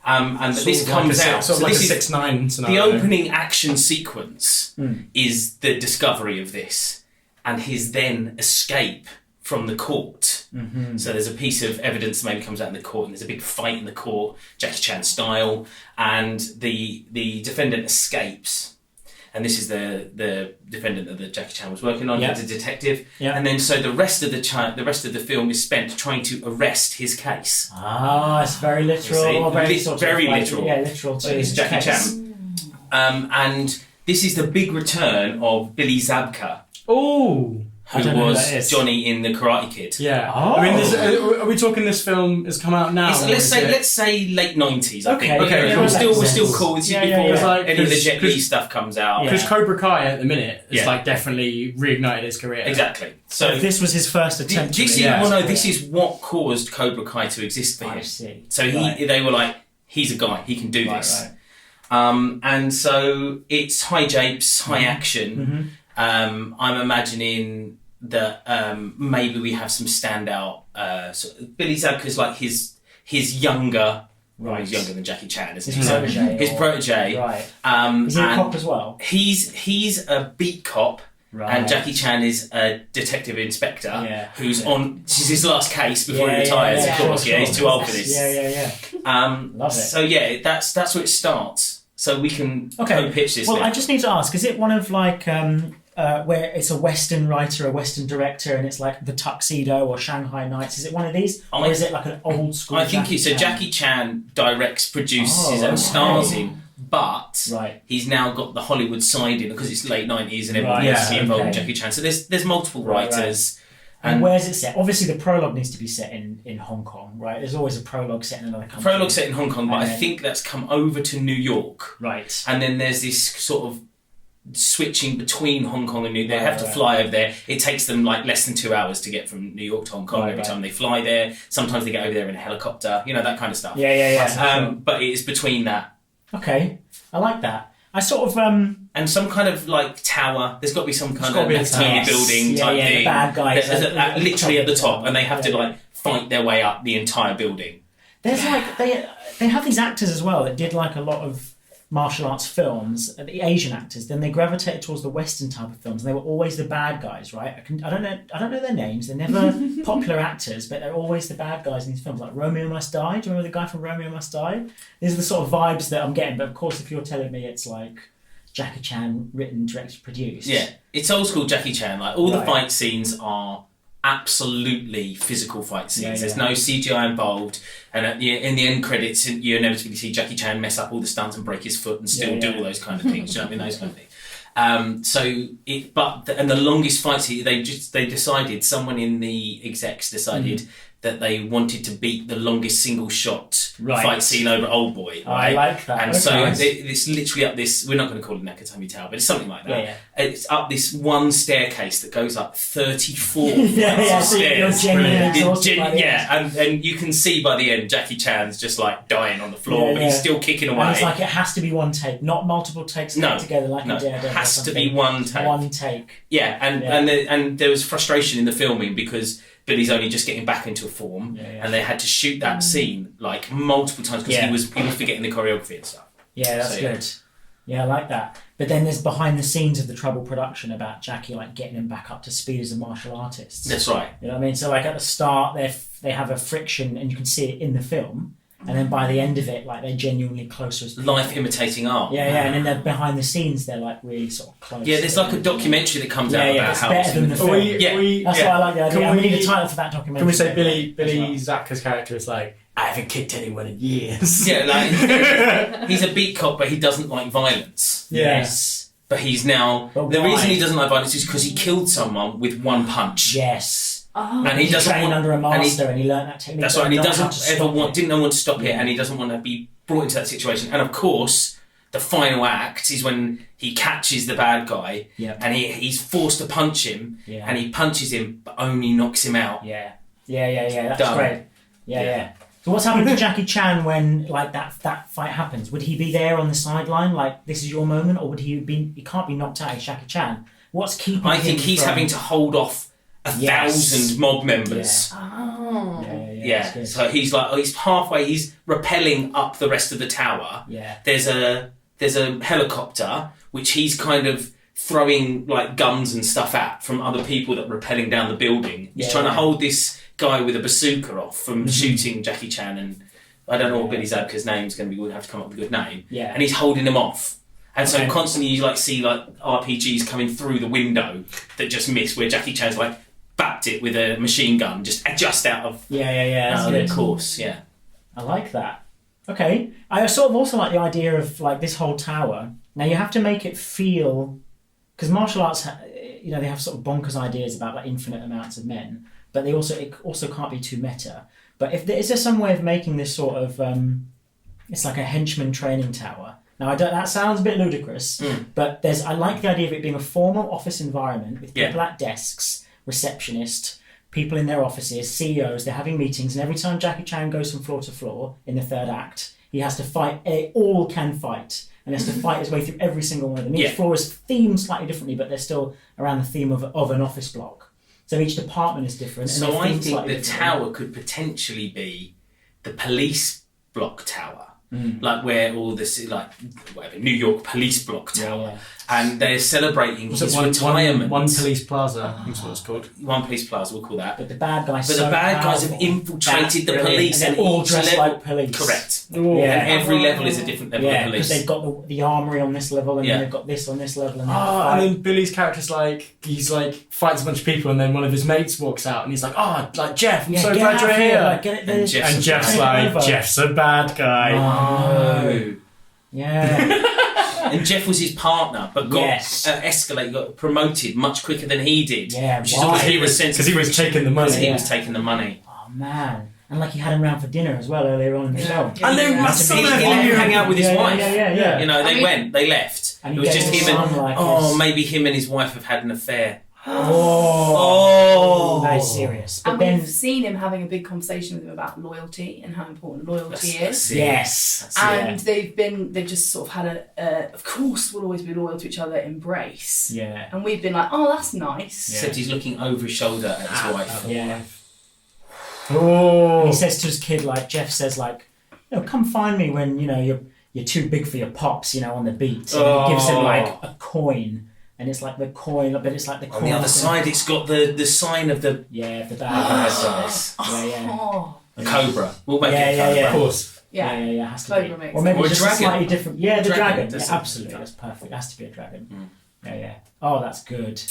And this comes out. Sort of so like this a is 6-9 the scenario. opening action sequence is the discovery of this, and his then escape from the court. Mm-hmm. So there's a piece of evidence maybe comes out in the court, and there's a big fight in the court, Jackie Chan style, and the defendant escapes. And this is the defendant that Jackie Chan was working on, the detective. Yeah. And then so the rest of the film is spent trying to arrest his case. Ah, it's very literal. See? Or very Literal. Yeah, literal to It's his Jackie case. Chan. And this is the big return of Billy Zabka, Oh. I who don't know who was that is. Johnny in The Karate Kid. Yeah. Oh. I mean, are we talking this film has come out now? It's- or let's is say late 90s. I think. Okay, Yeah, cool. we're still cool. This is Yeah, yeah, before yeah. Like, any of the Jet Li cause- stuff comes out. Because Cobra Kai at the minute is Yeah. like definitely reignited his career. Exactly. So So this was his first attempt. this to is this is what caused Cobra Kai to exist for I him. see. So Right. they were like, he's a guy, he can do Right, this. right. And so it's high japes, high action. Mm-hmm. I'm imagining that maybe we have some standout. Billy Zabka's like his younger. Well, he's younger than Jackie Chan, isn't His he? protege. His protege. Right. Is he a and cop as well? He's a beat cop. Right. And Jackie Chan is a detective inspector who's on. This is his last case before he Yeah, retires. yeah, of course, sure. he's too old for this. Yeah. Love it. So yeah, that's where it starts. So we can pitch this. Well, now. I just need to ask: is it one of like where it's a Western writer, a Western director, and it's like The Tuxedo or Shanghai Nights? Is it one of these, or is it like an old school? I think Jackie Chan? Jackie Chan directs, produces, and okay. stars in. But Right. he's now got the Hollywood side in because it's late 90s and everyone Right, wants to be involved in okay. Jackie Chan. So there's multiple Right, right. writers. And where's it set? Obviously, the prologue needs to be set in Hong Kong, right? There's always a prologue set in another country. Prologue set in Hong Kong, but I Okay. think that's come over to New York. Right. And then there's this sort of switching between Hong Kong and New York. They have to Right. fly over there. It takes them like less than 2 hours to get from New York to Hong Kong Right, every right. time they fly there. Sometimes they get over there in a helicopter, that kind of stuff. Yeah. But it is between that. Okay, I like that. I sort of And some kind of like tower. There's got to be some kind got of to be a tiny tower. building Yeah, type yeah, the thing. bad guys There's at the literally at the top, top. and they have to Yeah. like fight their way up the entire building. There's like they have these actors as well that did like a lot of martial arts films, the Asian actors. Then they gravitated towards the Western type of films, and they were always the bad guys, right? I don't know their names. They're never popular actors, but they're always the bad guys in these films. Like Romeo Must Die. Do you remember the guy from Romeo Must Die? These are the sort of vibes that I'm getting. But of course, if you're telling me it's like Jackie Chan, written, directed, produced. Yeah, it's old school Jackie Chan. Like all the Right. fight scenes are absolutely physical fight scenes. Yeah, There's yeah. no CGI involved, and in the end credits, you inevitably see Jackie Chan mess up all the stunts and break his foot and still Yeah, do yeah. all those kind of things. Do you know what I mean? Those kind of things. And the longest fight scene, they decided, someone in the execs decided that they wanted to beat the longest single shot Right. fight scene over Old Boy. I Right? like that. And so Okay. it's literally up this. We're not going to call it Nakatomi Tower, but it's something like that. Yeah, It's up this one staircase that goes up 34 yeah, flights of so you're stairs. genuinely exhausted by the end. And you can see by the end Jackie Chan's just like dying on the floor, Yeah, but he's yeah. still kicking away. And it's like it has to be one take, not multiple takes No, together like no, a Daredevil. or has to be something. one take. One take. Yeah, and there was frustration in the filming because Billy's only just getting back into form, Yeah, yeah. and they had to shoot that scene like multiple times because Yeah. he was forgetting the choreography and stuff. Yeah, that's So, good. Yeah, I like that. But then there's behind the scenes of the Trouble production about Jackie like getting him back up to speed as a martial artist. That's right. You know what I mean? So like at the start, they have a friction, and you can see it in the film. And then by the end of it, like they're genuinely closer as people. Life imitating art. Yeah, and then they're behind the scenes, they're like really sort of close. Yeah, there's like a documentary that comes out Yeah, about it's how better than the film. Yeah. That's why I like the idea. Can And we we- need a title for that documentary. Can we say Billy as well. Zabka's character is like, I haven't kicked anyone in years. Yeah, like he's a beat cop, but he doesn't like violence. Yes. but he's now... But the why? reason he doesn't like violence is because he killed someone with one punch. Yes. Oh. And he doesn't trained want... under a and he- master and he learned that technique. That's right, and he Didn't know how doesn't to ever stop want... it. Didn't know when to stop it, Yeah. and he doesn't want to be brought into that situation. And of course, the final act is when he catches the bad guy, Yeah. and he's forced to punch him, Yeah. and he punches him, but only knocks him out. Yeah. That's Done. great. Yeah. So what's happened to Jackie Chan when like that fight happens? Would he be there on the sideline, like this is your moment, or would he be? He can't be knocked out. He's Jackie Chan. What's keeping? I think him he's from... having to hold off 1,000 mob members. Oh. Yeah. That's good. So he's halfway. He's rappelling up the rest of the tower. Yeah. There's a helicopter which he's kind of throwing like guns and stuff at from other people that are rappelling down the building. He's trying to hold this guy with a bazooka off from shooting Jackie Chan, and I don't know what Billy Zabka's name's going to be. We'll have to come up with a good name. Yeah. And he's holding him off. And so Okay. constantly you like see like RPGs coming through the window that just miss, where Jackie Chan's like backed it with a machine gun just out of That's the good. course. Yeah. I like that. Okay. I sort of also like the idea of like this whole tower. Now you have to make it feel, because martial arts, they have sort of bonkers ideas about like infinite amounts of men, but it also can't be too meta. But is there some way of making this sort of it's like a henchman training tower? Now that sounds a bit ludicrous, but I like the idea of it being a formal office environment with people at desks, receptionists, people in their offices, CEOs. They're having meetings, and every time Jackie Chan goes from floor to floor in the third act, he has to fight. All can fight, and has to fight his way through every single one of them. Each floor is themed slightly differently, but they're still around the theme of an office block. So each department is different. And So they're I themed think slightly the differently. tower could potentially be the police block tower, like where all this New York police block tower, and they're celebrating Was his it retirement. one police plaza, I think that's what it's called. One police plaza, we'll call that. But the bad guys. But the bad guys have infiltrated the police, and and they're all each dressed level, like police. correct. Ooh. Yeah. And every level is a different level of Yeah, because police. they've got the armory on this level, and Yeah. then they've got this on this level, and And then Billy's character's he's fights a bunch of people, and then one of his mates walks out, and he's like, Jeff, I'm so get glad out you're of here. Like, get it there. And Jeff's And Jeff's Take it like, over. Jeff's a bad guy. No. Yeah. And Jeff was his partner, but got Yes. got promoted much quicker than he did. Yeah, which is why? always Because he was sense he was taking the money. because he Yeah. was taking the money. Oh man. And like he had him round for dinner as well earlier on in the film. Yeah. And then Yeah. my He son let had him you. hang out with his Yeah, wife. yeah. You know, I they mean- they left. And It he was gave just his him and son, like, oh, this- maybe him and his wife have had an affair. Oh. Very serious. But And then we've seen him having a big conversation with him about loyalty and how important loyalty That's is. it. yes. And they've just sort of had of course we'll always be loyal to each other, embrace. Yeah. And we've been like, oh, that's nice. Except he's looking over his shoulder at his wife. Yeah. Oh. He says to his kid, like Jeff says, like, come find me when you're too big for your pops, on the beat. And he gives him like a coin, and it's like the coin, but it's like the coin On the other side, it's got the sign of the the bad That's guys. nice. Yeah. Oh, a cobra. We'll make Yeah, it a yeah, cobra. yeah. Of course. yeah. Yeah, has to Cobra be. makes Or maybe sense. just Or a a slightly dragon. different. Yeah, the Dragon, dragon. that's Yeah, it. absolutely. That's perfect. It has to be a dragon. Mm. Yeah. Oh, that's good.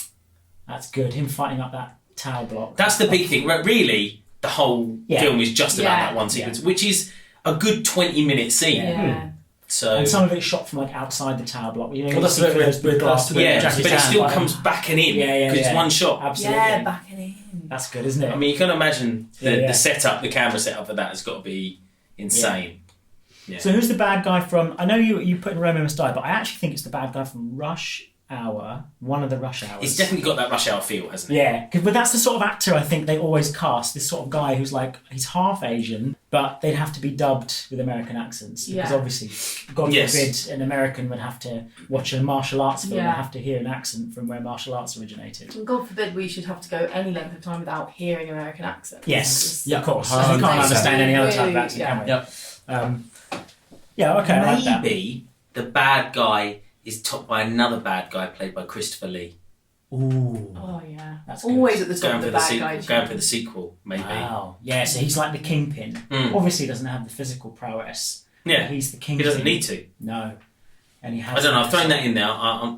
That's good. Him fighting up that tower block. That's the big thing. Really, the whole film is just about Yeah. that one sequence, which is a good 20-minute scene. Yeah. So And some of it's shot from like outside the tower block. Well, that's you see the bit those big glass with yeah, windows. but it still comes back and in Yeah, because it's yeah. one shot. Absolutely. Yeah, backing in. That's good, isn't it? I mean, you can imagine the Yeah. setup, the camera setup for that has got to be insane. Yeah. So who's the bad guy from? I know you put in Romeo Must Die, but I actually think it's the bad guy from Rush Hour. One of the Rush Hours. It's definitely got that Rush Hour feel, hasn't it? Yeah, but that's the sort of actor I think they always cast. This sort of guy who's like he's half Asian, but they'd have to be dubbed with American accents because Yeah. obviously, God Yes. forbid, an American would have to watch a martial arts film and Yeah. have to hear an accent from where martial arts originated. And God forbid we should have to go any length of time without hearing American accents. Yes, Yeah, of course. 100%. We can't understand any other type of Really, accent, can we? Yep. Yeah, okay, I like that. Maybe the bad guy is topped by another bad guy played by Christopher Lee. Ooh. Oh yeah. That's good. Always at the top Going of for the the bad sequel. guy. Going for the sequel, maybe. Wow. Yeah, so he's like the kingpin. Mm. Obviously, he doesn't have the physical prowess. Yeah, He's the he kingpin. doesn't need to. No. And he has. I don't know. I've thrown that in there.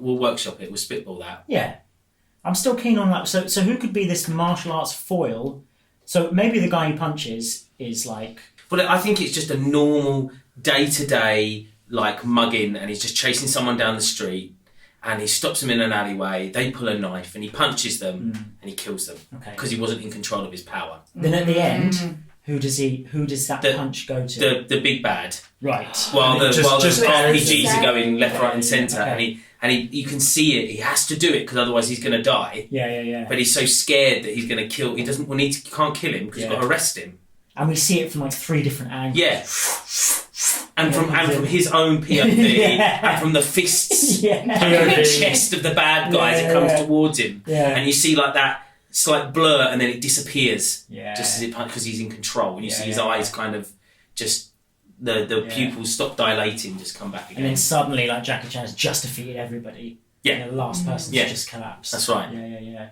We'll workshop it. We'll spitball that. Yeah. I'm still keen on that. So who could be this martial arts foil? So maybe the guy he punches is like. Well, I think it's just a normal day-to-day like mugging, and he's just chasing someone down the street, and he stops them in an alleyway. They pull a knife and he punches them and he kills them because he wasn't in control of his power. Then at the end, who does that punch go to? The big bad. Right. While the RPGs just are going left, right, and centre, okay. and you can see it. He has to do it because otherwise he's going to die. Yeah. But he's so scared that he's going to kill. He doesn't. You can't kill him because you've got to arrest him. And we see it from like 3 different angles. Yeah. And from his own POV, and from the fists, and from the chest of the bad guys, it comes towards him, and you see like that slight blur, and then it disappears, just as it because he's in control, and you see his eyes kind of just the pupils stop dilating, just come back again, and then suddenly like Jackie Chan has just defeated everybody. And the last person to just collapse. That's right. Yeah.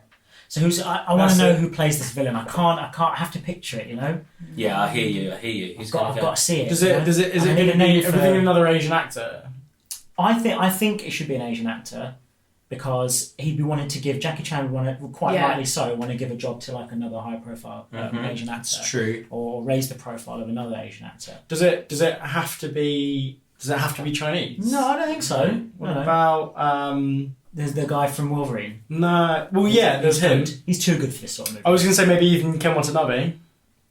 So I want to know who plays this villain. I have to picture it, you know. Yeah, I hear you. I've got to see it. Is it everything another Asian actor? I think it should be an Asian actor because he'd be wanting to give Jackie Chan quite rightly so want to give a job to like another high profile Asian actor. It's true. Or raise the profile of another Asian actor. Does it have to be Chinese? No, I don't think so. What about There's the guy from Wolverine. No, well, yeah, there's him. He's too good for this sort of movie. I was going to say maybe even Ken Watanabe.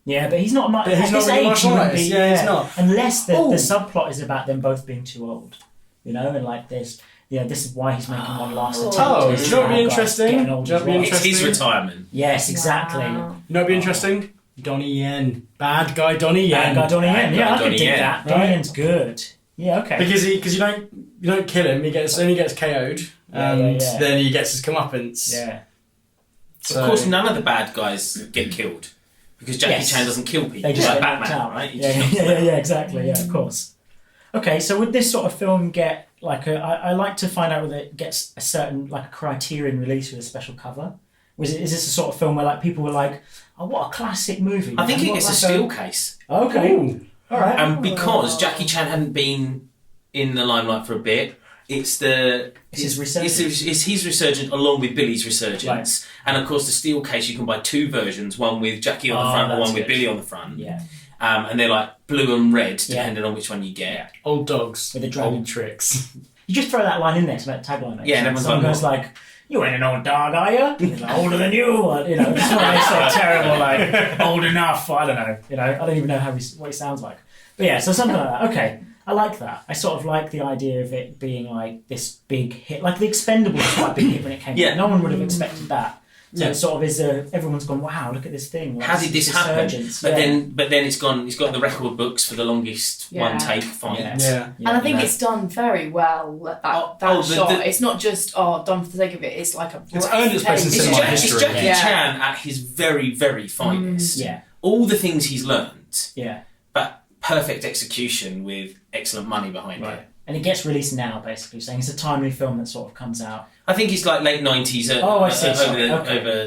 Yeah, but he's not. He's not really martial artist. Yeah, he's not. Unless the subplot is about them both being too old, you know, and like this is why he's making one last attempt. Oh, do you know what would be interesting? It's his retirement. Yes, exactly. Wow. You know what would be interesting? Donnie Yen. Bad guy Donnie Yen. Bad guy Donnie Yen. Yeah, I could dig Yen. that. Donnie Yen's good. Yeah, okay. Because you don't kill him. He gets KO'd, and then he gets his comeuppance. Yeah. So, of course, none of the bad guys get killed because Jackie Chan doesn't kill people. They just like get knocked Batman, out, right? Yeah, exactly. Yeah, of course. Okay, so would this sort of film get like I like to find out whether it gets a certain like a Criterion release with a special cover? Is this a sort of film where like people were like, oh, what a classic movie? I think it gets a steel case. Okay. Ooh. All right. And because Jackie Chan hadn't been in the limelight for a bit, it's his resurgence. It's his resurgence along with Billy's resurgence. Right. And of course, the steel case, you can buy 2 versions, one with Jackie on the front and one with Billy on the front. Yeah. And they're like blue and red, depending on which one you get. Yeah. Old dogs with the dragon old tricks. You just throw that line in there to make the tagline. Yeah, and everyone's someone goes like, "You ain't an old dog, are you?" He's like, older than you, or, you know. It's sort of terrible, like old enough. I don't know. You know, I don't even know what he sounds like. But yeah, so something like that. Okay, I like that. I sort of like the idea of it being like this big hit, like The Expendables was quite a big hit when it came out. No one would have expected that. So it sort of is. Everyone's gone, wow, look at this thing. Like, how did this happen? But then it's gone. It's got the record books for the longest one take fight. And I think it's done very well. That shot. It's not just done for the sake of it. It's like it's earned its place in cinema history. It's Jackie Chan at his very, very finest. Yeah. All the things he's learned. Yeah. But perfect execution with excellent money behind it. And it gets released now, basically, saying it's a timely film that sort of comes out. I think it's like late 90s over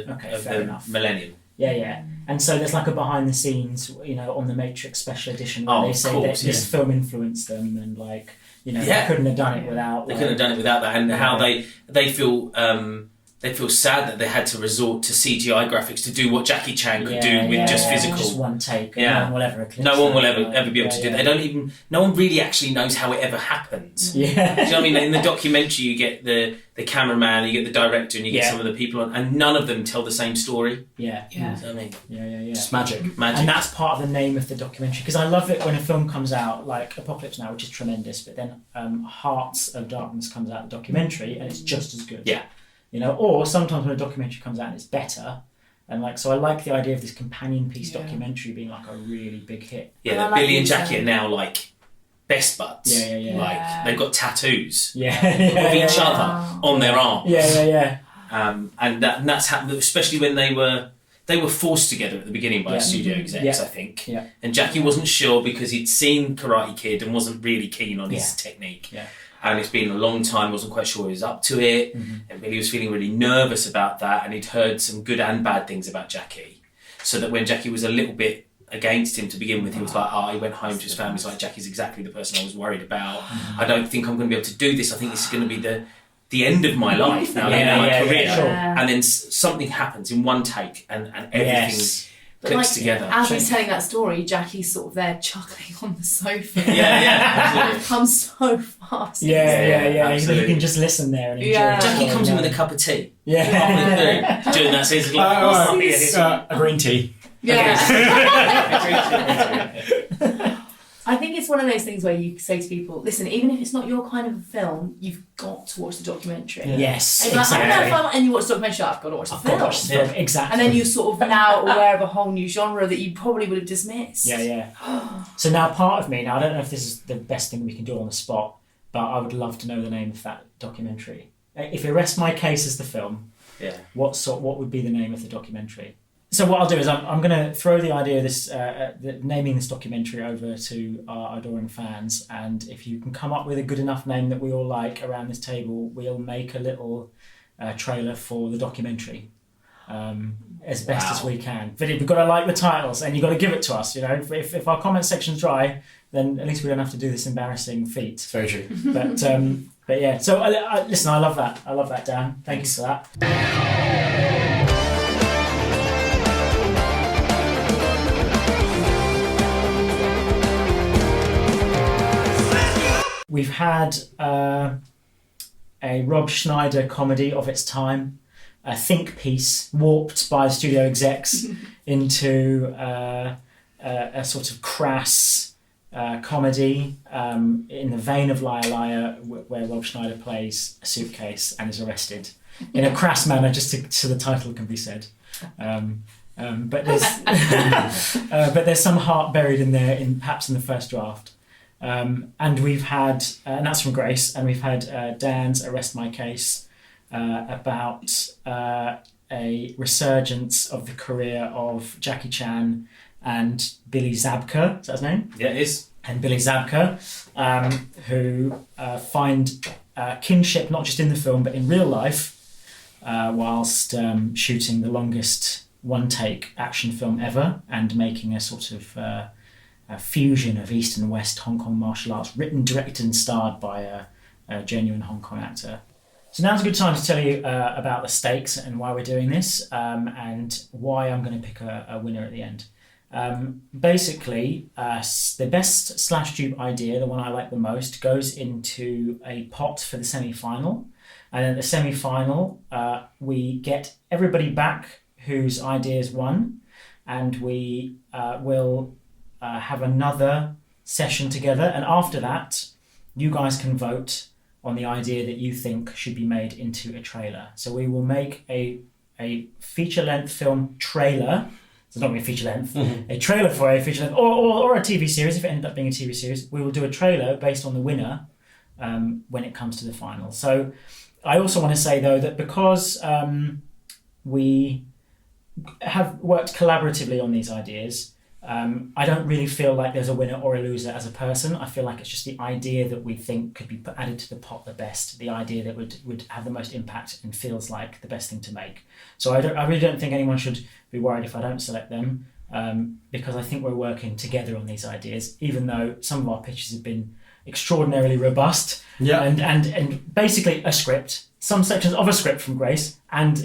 the millennium. Yeah. And so there's like a behind the scenes, you know, on the Matrix Special Edition where they say that this film influenced them and like, you know, they couldn't have done it without. They couldn't have done it without that, and how they feel sad that they had to resort to CGI graphics to do what Jackie Chan could do with just physical. Just one take. No one will ever eclipse No one will ever be able to do that. No one really actually knows how it ever happened. Yeah. Do you know what I mean? In the documentary, you get the cameraman, you get the director, and you get some of the people on, and none of them tell the same story. Yeah. You know what I mean? Yeah. It's magic. And that's part of the name of the documentary, because I love it when a film comes out, like Apocalypse Now, which is tremendous, but then Hearts of Darkness comes out, the documentary, and it's just as good. Yeah. You know, or sometimes when a documentary comes out and it's better, and like, so I like the idea of this companion piece documentary being like a really big hit. Yeah, Billy and Jackie are now like best buds. Yeah. Like they've got tattoos of each other on their arms. Yeah. And that's happened, especially when they were forced together at the beginning by studio execs, I think. Yeah. And Jackie wasn't sure because he'd seen Karate Kid and wasn't really keen on his technique. Yeah. And it's been a long time, wasn't quite sure he was up to it. Mm-hmm. And Billy was feeling really nervous about that, and he'd heard some good and bad things about Jackie. So that when Jackie was a little bit against him to begin with, he was like, he went home to his family, he's like, Jackie's exactly the person I was worried about. Mm-hmm. I don't think I'm going to be able to do this. I think this is going to be the end of my life now, my career. Sure. And then something happens in one take, and everything But clips together. as he's telling that story, Jackie's sort of there chuckling on the sofa. Yeah, It comes so fast. Yeah. absolutely. You can just listen there and enjoy. Yeah. the Jackie story, comes in yeah. with a cup of tea. Yeah. Halfway through, doing that, so he's like, A green tea. Yeah. Okay. I think it's one of those things where you say to people, listen, even if it's not your kind of film, you've got to watch the documentary. Yeah. Yes, And you're like, I don't know if exactly. and you watch the documentary, I've got to watch the I've film. got to watch the film, exactly. And then you're sort of now aware of a whole new genre that you probably would have dismissed. Yeah. So now part of me, now I don't know if this is the best thing we can do on the spot, but I would love to know the name of that documentary. If Arrest My Case is the film, Yeah. what would be the name of the documentary? So what I'll do is I'm going to throw the idea of this naming this documentary over to our adoring fans, and if you can come up with a good enough name that we all like around this table, we'll make a little trailer for the documentary as best as we can. But we've got to like the titles, and you've got to give it to us. You know, if our comment section's dry, then at least we don't have to do this embarrassing feat. It's very true. But yeah. So listen, I love that. I love that, Dan. Thank you for that. We've had a Rob Schneider comedy of its time, a think piece warped by studio execs into a sort of crass comedy in the vein of Liar Liar, where Rob Schneider plays a suitcase and is arrested in a crass manner, just so the title can be said. But there's some heart buried in there, perhaps in the first draft. And we've had, and that's from Grace, and we've had Dan's Arrest My Case about a resurgence of the career of Jackie Chan and Billy Zabka, is that his name? Yeah, it is. And Billy Zabka, who find kinship not just in the film but in real life, whilst shooting the longest one-take action film ever and making a sort of a fusion of East and West Hong Kong martial arts, written, directed and starred by a genuine Hong Kong actor. So now's a good time to tell you about the stakes and why we're doing this, and why I'm going to pick a winner at the end. Basically, the best /dupe idea, the one I like the most, goes into a pot for the semi-final. And at the semi-final, we get everybody back whose ideas won, and we will have another session together. And after that, you guys can vote on the idea that you think should be made into a trailer. So we will make a feature-length film trailer. So it's not going to be feature-length. A trailer for a feature-length, or a TV series. If it ended up being a TV series, we will do a trailer based on the winner when it comes to the final. So I also want to say, though, that because we have worked collaboratively on these ideas, I don't really feel like there's a winner or a loser as a person. I feel like it's just the idea that we think could be added to the pot the best, the idea that would have the most impact and feels like the best thing to make. So I really don't think anyone should be worried if I don't select them, because I think we're working together on these ideas, even though some of our pitches have been extraordinarily robust. Yeah. And basically a script, some sections of a script from Grace, and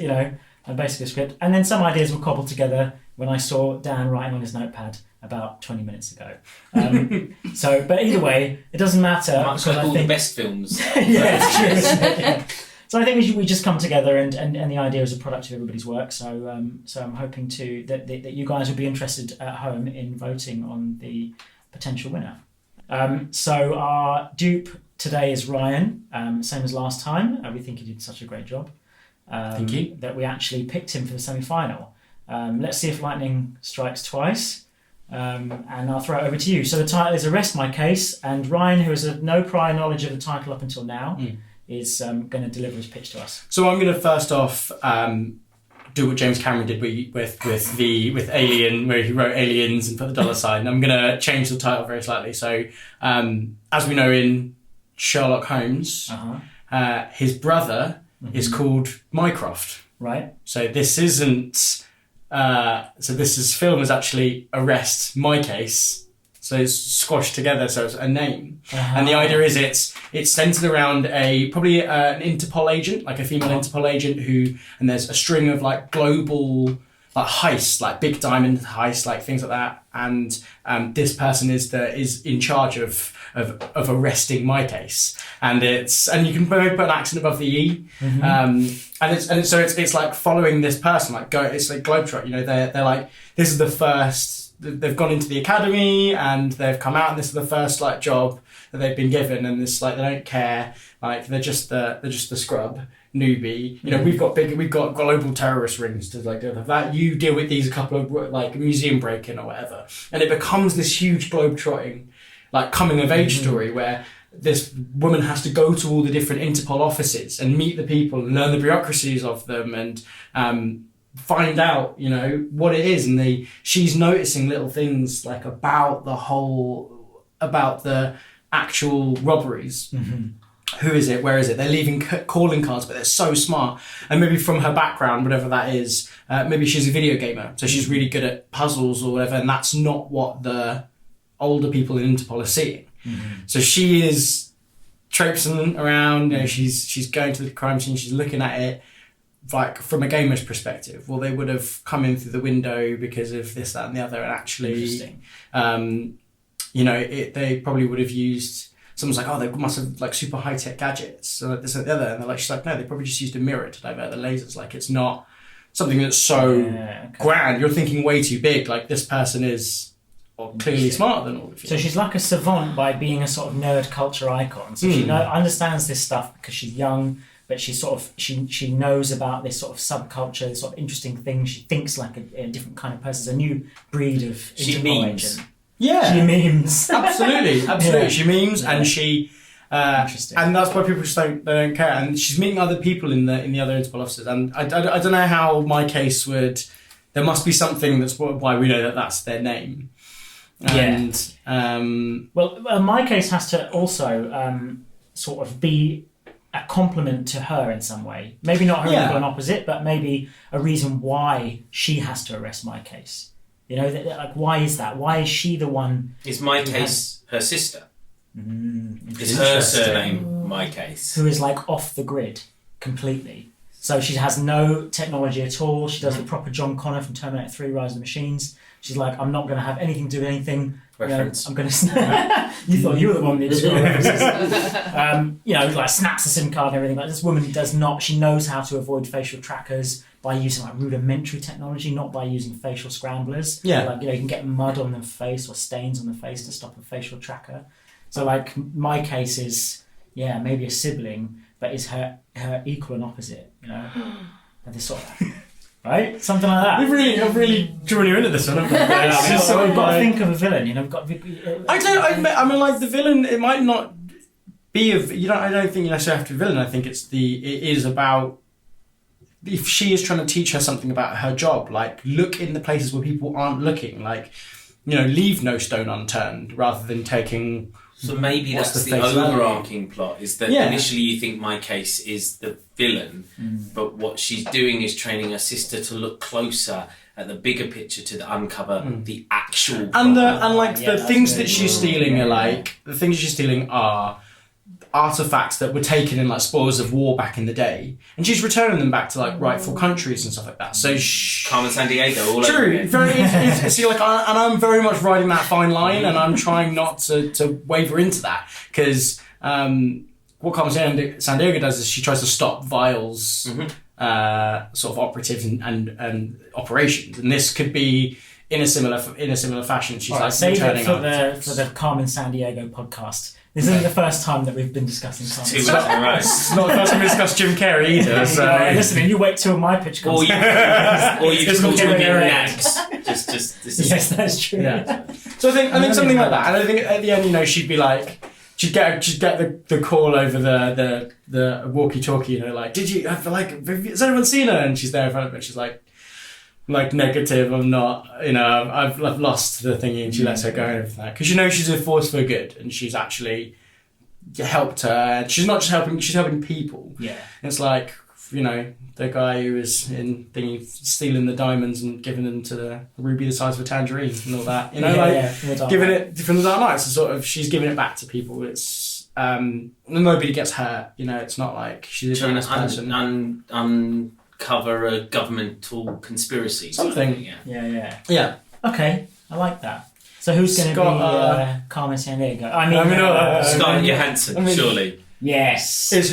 basically a script, and then some ideas were cobbled together when I saw Dan writing on his notepad about 20 minutes ago. But either way, it doesn't matter. That's like all the best films. Yeah, it's true, isn't it? Yeah. So I think we just come together, and the idea is a product of everybody's work. So I'm hoping that you guys will be interested at home in voting on the potential winner. So our dupe today is Ryan, same as last time. We think he did such a great job. Thank you. That we actually picked him for the semi-final. Let's see if lightning strikes twice. And I'll throw it over to you. So the title is Arrest My Case, and Ryan, who has no prior knowledge of the title up until now, is going to deliver his pitch to us. So I'm going to first off do what James Cameron did with Alien, where he wrote aliens and put the dollar sign. I'm going to change the title very slightly. So as we know in Sherlock Holmes, his brother is called Mycroft. Right. So this isn't. This film is actually Arrest My Case. So it's squashed together, so it's a name. And the idea is it's centered around probably an Interpol agent, like a female Interpol agent and there's a string of like global like heists, like big diamond heists, like things like that. And this person is in charge of arresting my case. And you can maybe put an accent above the E. And it's like following this person, it's like Globetrot, you know, they're like, this is the first, they've gone into the academy and they've come out and this is the first like job that they've been given, and this like, they don't care, like they're just the scrub newbie, you know. We've got global terrorist rings to like do that, you deal with these, a couple of like museum break-in or whatever, and it becomes this huge globe-trotting like coming of age story where this woman has to go to all the different Interpol offices and meet the people and learn the bureaucracies of them and find out, you know, what it is. And she's noticing little things like about the actual robberies. Who is it? Where is it? They're leaving calling cards, but they're so smart. And maybe from her background, whatever that is, maybe she's a video gamer, so she's really good at puzzles or whatever, and that's not what the older people in Interpol are seeing. So she is traipsing around, you know, she's going to the crime scene, she's looking at it like from a gamer's perspective. Well, they would have come in through the window because of this, that and the other, and actually you know, they probably would have used, someone's like, oh, they must have like super high-tech gadgets, so like this and the other, and they're like, she's like, no, they probably just used a mirror to divert the lasers. Like, it's not something that's so grand, you're thinking way too big, like this person is clearly smarter than all of you. So she's like a savant by being a sort of nerd culture icon. So she understands this stuff because she's young, but she knows about this sort of subculture, this sort of interesting thing. She thinks like a different kind of person. It's a new breed of Interpol agent. Yeah, she memes. Absolutely. Yeah. She memes, and she. Interesting. And that's why people just don't care. And she's meeting other people in the other Interpol offices. And I don't know how my case would. There must be something that's why we know that that's their name. And my case has to also sort of be a compliment to her in some way. Maybe not her equal and opposite, but maybe a reason why she has to arrest my case. You know, like, why is that? Why is she the one? Is my case her sister? Is her surname my case? Who is like off the grid completely. So she has no technology at all. She does the proper John Connor from Terminator 3, Rise of the Machines. She's like, I'm not going to have anything to do with anything. Reference. You know, I'm going to... You thought you were the one with the obscure references. You know, like snaps the SIM card and everything. Like, this woman does not... She knows how to avoid facial trackers by using like rudimentary technology, not by using facial scramblers. Yeah. Like, you know, you can get mud on the face or stains on the face to stop a facial tracker. So like, my case is, maybe a sibling, but is her equal and opposite, you know? And this sort of... Right? Something like that. I've really drawn you into this one, haven't we? It's just we've got to think of a villain, you know. I mean, like, the villain, it might not be I don't think you necessarily have to be a villain. I think it is about, if she is trying to teach her something about her job, like, look in the places where people aren't looking, like, you know, leave no stone unturned rather than taking... So maybe that's the overarching plot, is that initially you think my case is the villain, but what she's doing is training her sister to look closer at the bigger picture, to uncover the actual problem. The things that she's stealing are artifacts that were taken in like spoils of war back in the day, and she's returning them back to like rightful countries and stuff like that. So Carmen Sandiego, all true, over very. See, like, and I'm very much riding that fine line, and I'm trying not to waver into that, because what Carmen Sandiego does is she tries to stop Vile's sort of operatives and operations, and this could be in a similar fashion. She's like save it for up for the Carmen Sandiego podcast. This isn't the first time that we've been discussing Carmen. Too much in a row. It's not the first time we discussed Jim Carrey either. So listen, you wait till my pitch comes. Or you just call me nags. Yes, that's true. Yeah. So I think something like that, and I think at the end, you know, she'd get the call over the walkie-talkie, you know, like, has anyone seen her? And she's there in front of it. She's like negative, I'm not, you know, I've lost the thingy, and she lets her go and everything, because you know she's a force for good, and she's actually helped her. She's not just helping, she's helping people. Yeah. It's like, you know, the guy who was in thingy stealing the diamonds and giving them to the ruby the size of a tangerine and all that, you know, giving it from the Dark Knight. So sort of she's giving it back to people. It's nobody gets hurt, you know. It's not like she's a honest person. cover a governmental conspiracy. sort of Something. thing, yeah. Yeah. Yeah. Okay, I like that. So who's going to be Carmen Sandiego? Scarlett Johansson, surely. Yes. Is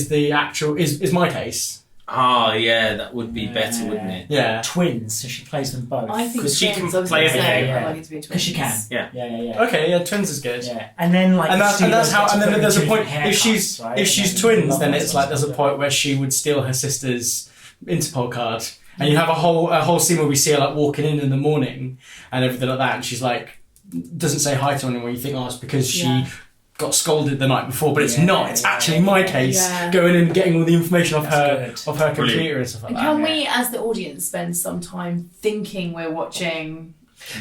the actual is my case. Ah, yeah, that would be better, wouldn't it? Yeah. Twins, so she plays them both. I think 'Cause she can twins, I was play gonna say, everything. I like it to be twins. Because she can. Yeah. Okay, yeah, twins is good. Yeah, and then like, And that's how. And then there's a point. Haircuts, If she's right? if she's twins, then it's like there's a point where she would steal her sister's Interpol card, and you have a whole scene where we see her like walking in the morning and everything like that, and she's like doesn't say hi to anyone. You think, oh, it's because she got scolded the night before, but it's not. It's actually my case going in and getting all the information off her computer and stuff like And that. can we, as the audience, spend some time thinking we're watching?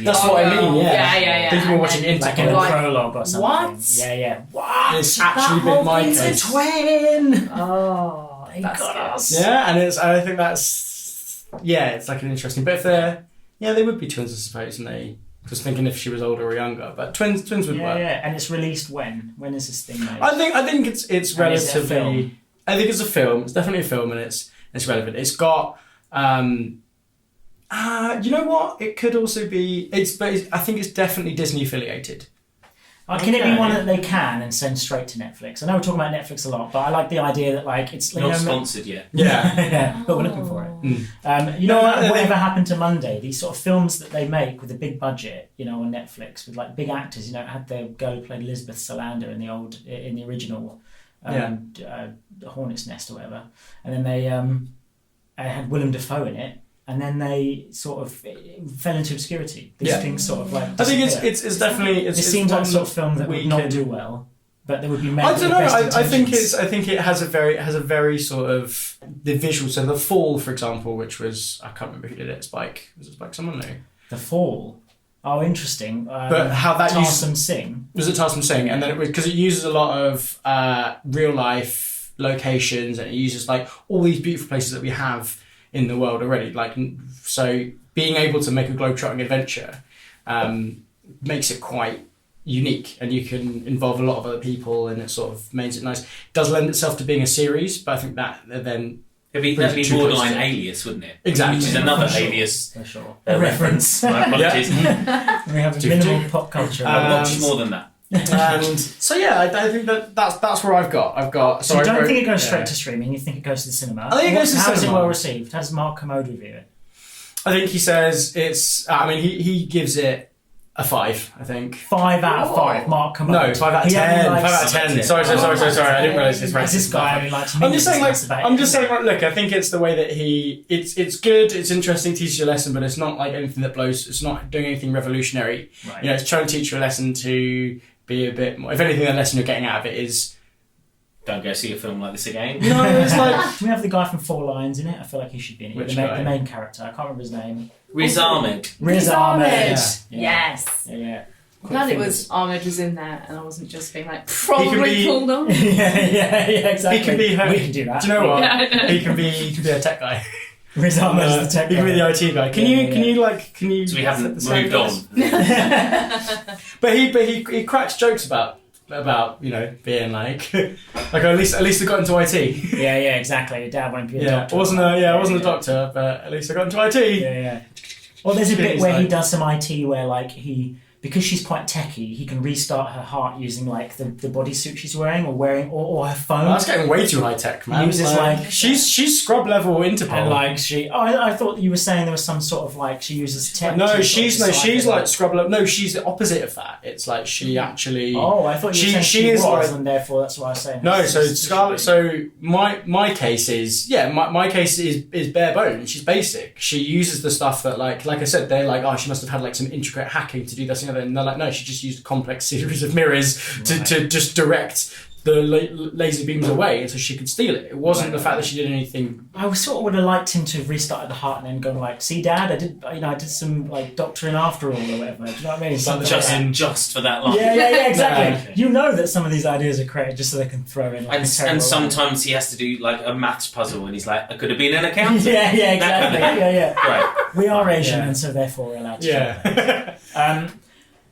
That's what I mean. Yeah. Thinking we're watching And like in a Like, prologue or something. what? Yeah. What? It's actually been my thing's a case. twin. Oh, they That's got good. us. Yeah, and I think that's it's like an interesting. But if they would be twins, I suppose, and they. Just thinking if she was older or younger, but twins would work. Yeah, and it's released when? When is this thing made? I think it's And is it a relatively. film? I think it's a film. It's definitely a film, and it's relevant. It's got. You know what? It could also be. I think it's definitely Disney affiliated. Can it be one that they can and send straight to Netflix? I know we're talking about Netflix a lot, but I like the idea that like it's Not sponsored yet. Yeah, but we're looking for it. Whatever happened to Monday? These sort of films that they make with a big budget, on Netflix with like big actors. It had the girl who played Elizabeth Salander in the original Hornet's Nest or whatever, and then they had Willem Dafoe in it. And then they sort of fell into obscurity. These things sort of like. I think it's definitely. It seems like the sort of film that would not do well, but they would be made. I don't know. I think intentions. it has a very sort of the visual. So The Fall, for example, which was I can't remember who did it. Spike. Was it Spike? Someone new. The Fall. Oh, interesting. But how that Tarsem Singh. Was it Tarsem Singh? And then it was because it uses a lot of real life locations, and it uses like all these beautiful places that we have in the world already, so being able to make a globetrotting adventure makes it quite unique, and you can involve a lot of other people, and it sort of makes it nice. It does lend itself to being a series, but I think that then that'd be borderline Alias, wouldn't it? Exactly, which is another Alias for sure. A reference. My apologies. We have minimal pop culture. I watched more than that. And so I think that's where I've got. So you don't think it goes straight to streaming? You think it goes to the cinema? I think it goes to the cinema. How is it well received? How does Mark Commode review it? I think he says it's. I mean, he gives it a 5. I think 5 out of 5. Mark Commode. No, 5 out of 10. 5 out of 10. Sorry. I didn't realise his rating. This guy only likes. I'm just saying. Look, I think it's the way that it's good. It's interesting, teaches you a lesson, but it's not like anything that blows. It's not doing anything revolutionary. Right. It's trying to teach you a lesson to be a bit more. If anything, the lesson you're getting out of it is. Don't go see a film like this again. No, it's like. Do we have the guy from 4 Lions in it? I feel like he should be in it. Which the main character. I can't remember his name. Riz Ahmed. Riz Ahmed. Yeah. Yes. Yeah. I'm glad it was Ahmed was in there, and I wasn't just being like probably pulled on. yeah, exactly. He can be her. We can do that. Do you know what? Yeah, he can be a tech guy. Riz Ahmed is the tech guy. He can be the IT guy. Can you? So we haven't moved on. But he cracks jokes about being like at least I got into IT. Yeah, exactly. Your dad wanted to be a doctor. I wasn't a doctor, but at least I got into IT. Yeah. Well, there's a bit where he does some IT where like because she's quite techie, he can restart her heart using like the bodysuit she's wearing or her phone. Well, that's getting way too high tech, man. Uses like she's scrub level Interpol. And like I thought you were saying there was some sort of like she uses tech. No, she's like scrub level. No, she's the opposite of that. It's like she actually. Oh, I thought you were saying she was, like, and therefore that's what I was saying. No, so Scarlett. So my case is my case is bare bones. She's basic. She uses the stuff that like I said, they're like, oh, she must have had like some intricate hacking to do this and other, and they're like, no, she just used a complex series of mirrors to just direct the laser beams away so she could steal it. It wasn't the fact that she did anything. I sort of would have liked him to have restarted the heart and then gone like, see, Dad, I did some like doctoring after all or whatever. Do you know what I mean? Just for that line. Yeah, exactly. You know that some of these ideas are created just so they can throw in. Like, and sometimes he has to do like a maths puzzle, and he's like, I could have been an accountant. Yeah, exactly. Yeah. Right. We are Asian, and so therefore we're allowed to. Yeah.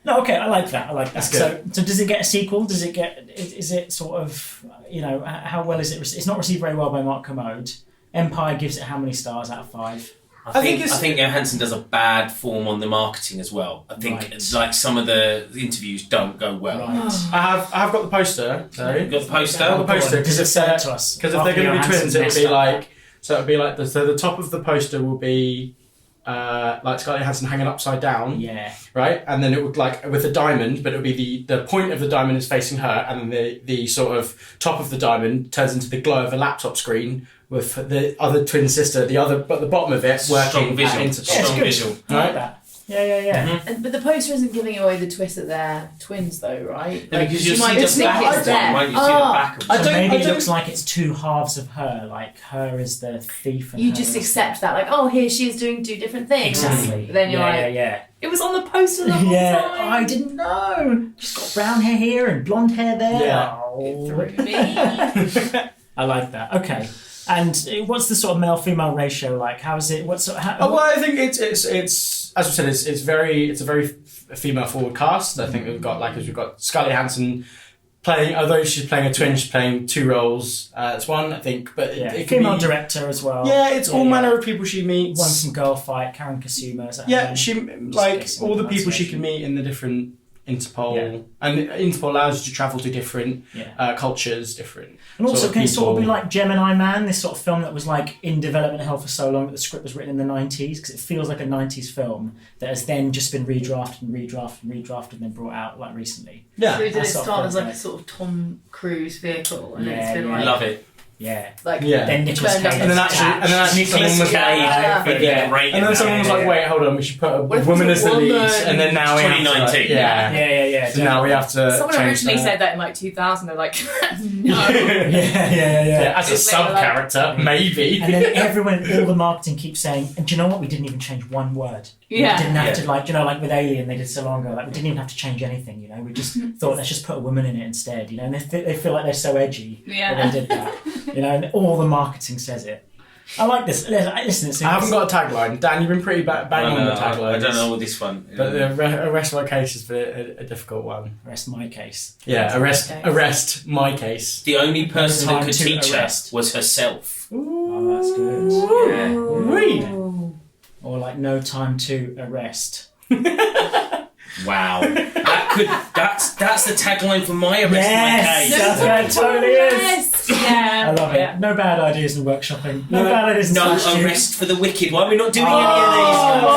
No, okay, I like that. That's So does it get a sequel? Does it get? Is it sort of how well is it? It's not received very well by Mark Commode. Empire gives it how many stars out of 5? I think Johansson does a bad form on the marketing as well. I think like some of the interviews don't go well. Right. I have got the poster. So You got the poster? I've got the poster because if sent it to us. they're going to be twins, it'll be like the top of the poster will be like Scarlett Johansson hanging upside down. Yeah. Right, and then it would like with a diamond, but it would be the point of the diamond is facing her, and then the sort of top of the diamond turns into the glow of a laptop screen with the other twin sister, but the bottom of it working visual. Strong visual. I like that. Yeah. Mm-hmm. But the poster isn't giving away the twist that they're twins, though, right? No, because she you might see just the think back it's of them, there. won't you? See the back of them. So maybe it looks like it's 2 halves of her, like her is the thief. And You her just is accept that, like, oh, here she is doing 2 different things. Exactly. But then you're like, Yeah. it was on the poster the whole Yeah, time. I didn't know. She's got brown hair here and blonde hair there. Yeah. Oh. Through me. I like that. Okay. And what's the sort of male-female ratio like? How is it? Well, I think it's as we said, it's a very female forward cast. I think we've got Scarlett Johansson playing, although she's playing a twin, she's playing 2 roles. It's one, I think, but it can female be, director as well. Yeah, it's all manner of people she meets. One from Girl Fight, Karen Kasuma. Yeah, she like all the people she can meet in the different Interpol, and Interpol allows you to travel to different cultures, different. And also, can it sort of be people. like Gemini Man, this sort of film that was like in development hell for so long that the script was written in the 90s? Because it feels like a 90s film that has then just been redrafted and then brought out like recently. Yeah, So did it That's start not as like right. a sort of Tom Cruise vehicle, and then it's been Yeah. like, Love it. Yeah. like Then Nicolas turned up Cage. and then actually someone was and then someone was like, wait, hold on, we should put a What if woman it's as a the lead, woman? and then now we have to, 2019. Yeah. So now we have to. Someone change originally that. said that in like 2000. They're like, no. Yeah. As a It's sub like- character, maybe. And then all the marketing keeps saying, and do you know what? We didn't even change one word. Yeah. We didn't have to, like, like with Alien, they did so long ago, like, we didn't even have to change anything, We just thought, let's just put a woman in it instead, And they feel like they're so edgy that they did that, And all the marketing says it. I like this. Listen, I haven't got a tagline. Dan, you've been pretty bang on the tagline. I don't know this one. But the arrest my case has been a difficult one. Rest my case. Yeah, arrest my case. The only person that Time could to teach arrest. her was herself. Oh, that's good. Yeah. Read. Or like no time to arrest. Wow. That's the tagline for my arrest Yes! my case. That's what it totally is. Yes. Yeah. I love it. Yeah. No bad ideas in workshopping. No bad ideas in No Slash Tube. arrest for the wicked. Why are we not doing any of We're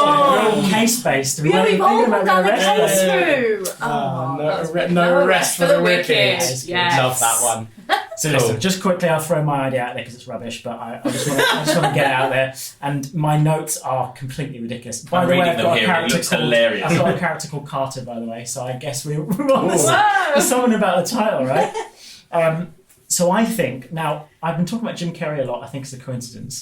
all these? case-based. Yeah, we've all about done the arrest? case Yeah. through. No arrest for the wicked. Yes. Love that one. So Cool. listen, just quickly, I'll throw my idea out there because it's rubbish, but I just want to get it out there. And my notes are completely ridiculous. By I'm the way, reading I've them got a here, it character looks called hilarious. I've got a character called Carter, by the way. So I guess we're on the Whoa. there's something about the title, right? So I think now I've been talking about Jim Carrey a lot. I think it's a coincidence,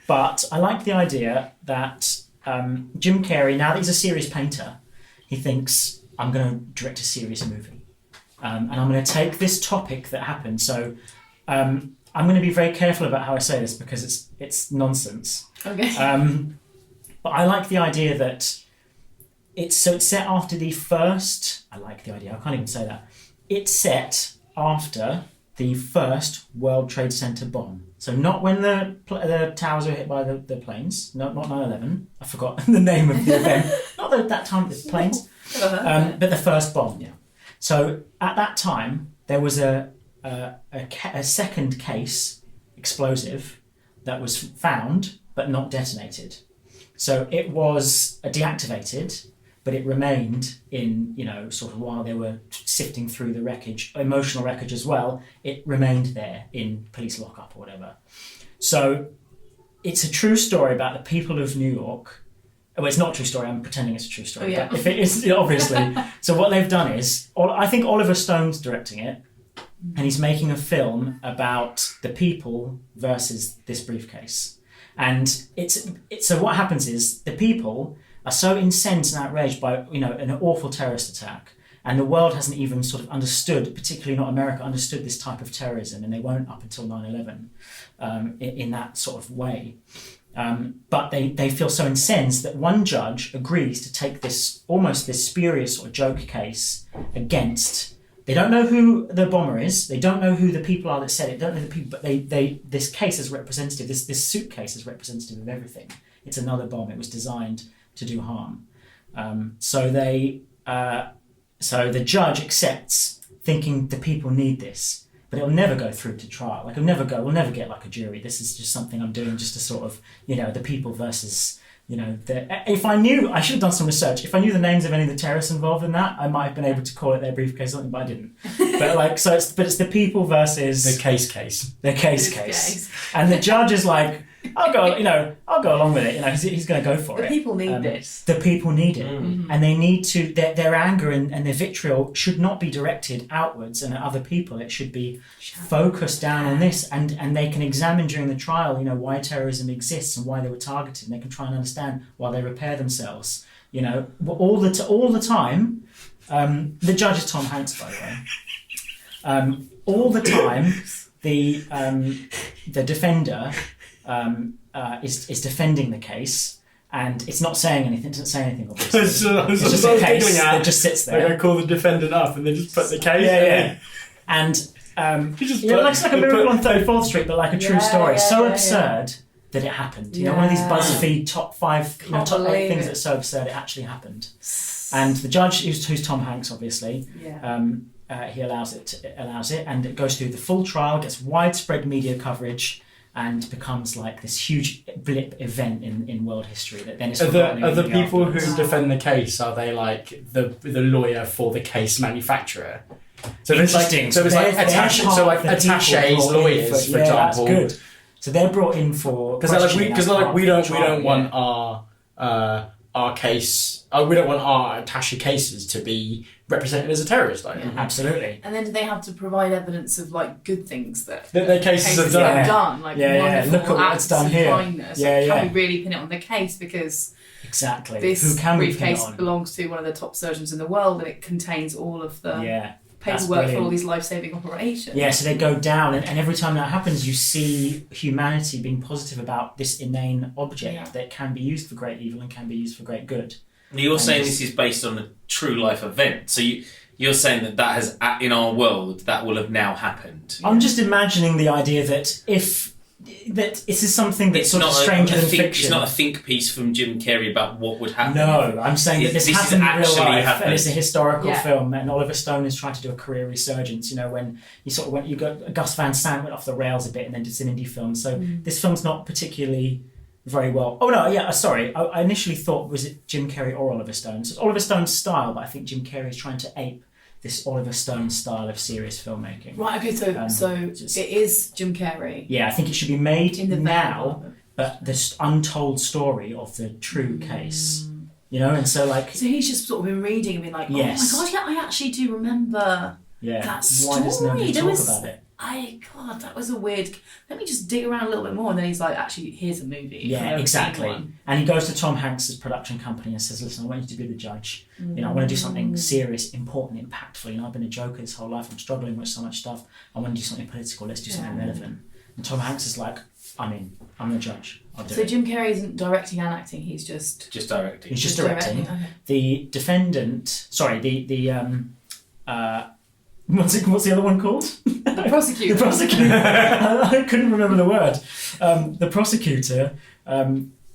but I like the idea that Jim Carrey, now that he's a serious painter, he thinks I'm going to direct a serious movie, and I'm going to take this topic that happened. So I'm going to be very careful about how I say this because it's nonsense. Okay. But I like the idea that it's set after the first. I like the idea. I can't even say that. It's set after the first World Trade Center bomb. So not when the towers were hit by the planes. No, not 9/11. I forgot the name of the event. Not that time. The planes. But the first bomb. Yeah. So at that time there was a second case explosive that was found but not detonated. So it was deactivated, but it remained in, sort of while they were sifting through the wreckage, emotional wreckage as well, it remained there in police lockup or whatever. So it's a true story about the people of New York. Well, it's not a true story, I'm pretending it's a true story. Oh, yeah. But if it is, obviously. So what they've done is, I think Oliver Stone's directing it, and he's making a film about the people versus this briefcase. And so what happens is the people are so incensed and outraged by an awful terrorist attack, and the world hasn't even sort of understood, particularly not America, understood this type of terrorism, and they won't up until 9/11 in that sort of way. But they feel so incensed that one judge agrees to take this almost this spurious or joke case against They don't know who the bomber is. They don't know who the people are that said it. They don't know the people, but this case is representative. This suitcase is representative of everything. It's another bomb. It was designed to do harm. So the judge accepts, thinking the people need this, but it'll never go through to trial. Like we'll never get like a jury. This is just something I'm doing just to sort of, the people versus. If I knew, I should have done some research. If I knew the names of any of the terrorists involved in that, I might have been able to call it their briefcase or something, but I didn't. It's the people versus The case. The case. And the judge is like, I'll go along with it. He's going to go for it. The people need this. The people need it, and they need to. Their anger and their vitriol should not be directed outwards and at other people. It should be focused down on this, and they can examine during the trial, why terrorism exists and why they were targeted. And they can try and understand why they repair themselves. All the time. The judge is Tom Hanks, by the way. All the time, the defender. Is defending the case, and it's not saying anything. It doesn't say anything. Obviously. It's just a case that just sits there. I call the defendant up, and they just put the case. Yeah. And it's like a Miracle on 34th Street, but like a true story. Absurd that it happened. One of these BuzzFeed top 5, top 8 things that's so absurd it actually happened. And the judge, who's Tom Hanks, obviously. He allows it, and it goes through the full trial, gets widespread media coverage. And becomes like this huge blip event in world history that then is forgotten. Are the people who defend the case, are they like the lawyer for the case manufacturer? So it's like attachés, lawyers, for example. That's good. So they're brought in for because we don't want our case. We don't want our attaché cases to be represented as a terrorist. Absolutely. And then do they have to provide evidence of like good things that their cases have done? Like wonderful look at what it's done here. Kindness. Can we really pin it on the case because this who can briefcase belongs to one of the top surgeons in the world and it contains all of the paperwork for all these life-saving operations. Yeah, so they go down, and every time that happens, you see humanity being positive about this inane object that can be used for great evil and can be used for great good. You're saying this is based on a true life event, so you're saying that has, in our world, that will have now happened. I'm just imagining the idea that this is something that's sort of stranger than fiction. It's not a think piece from Jim Carrey about what would happen. No, I'm saying that this happened in real life, happened. And it's a historical film. And Oliver Stone is trying to do a career resurgence. When you got Gus Van Sant went off the rails a bit, and then did an indie film. So this film's not particularly very well. Oh no, yeah. Sorry, I initially thought was it Jim Carrey or Oliver Stone? So it's Oliver Stone's style, but I think Jim Carrey is trying to ape this Oliver Stone style of serious filmmaking. Right, okay, so it is Jim Carrey. Yeah, I think it should be made in the now, but this untold story of the true case. And so like... So he's just sort of been reading and been like, oh my god, yeah, I actually do remember that story. Why does nobody talk about it? God, that was a weird... Let me just dig around a little bit more. And then he's like, actually, here's a movie. Yeah, exactly. And he goes to Tom Hanks' production company and says, listen, I want you to be the judge. I want to do something serious, important, impactful. I've been a joker this whole life. I'm struggling with so much stuff. I want to do something political. Let's do something relevant. And Tom Hanks is like, I'm the judge. I'll do it. So Jim Carrey isn't directing and acting. He's just directing. He's just directing. Okay. The defendant... Sorry, What's the other one called? The prosecutor. The prosecutor. I couldn't remember the word. The prosecutor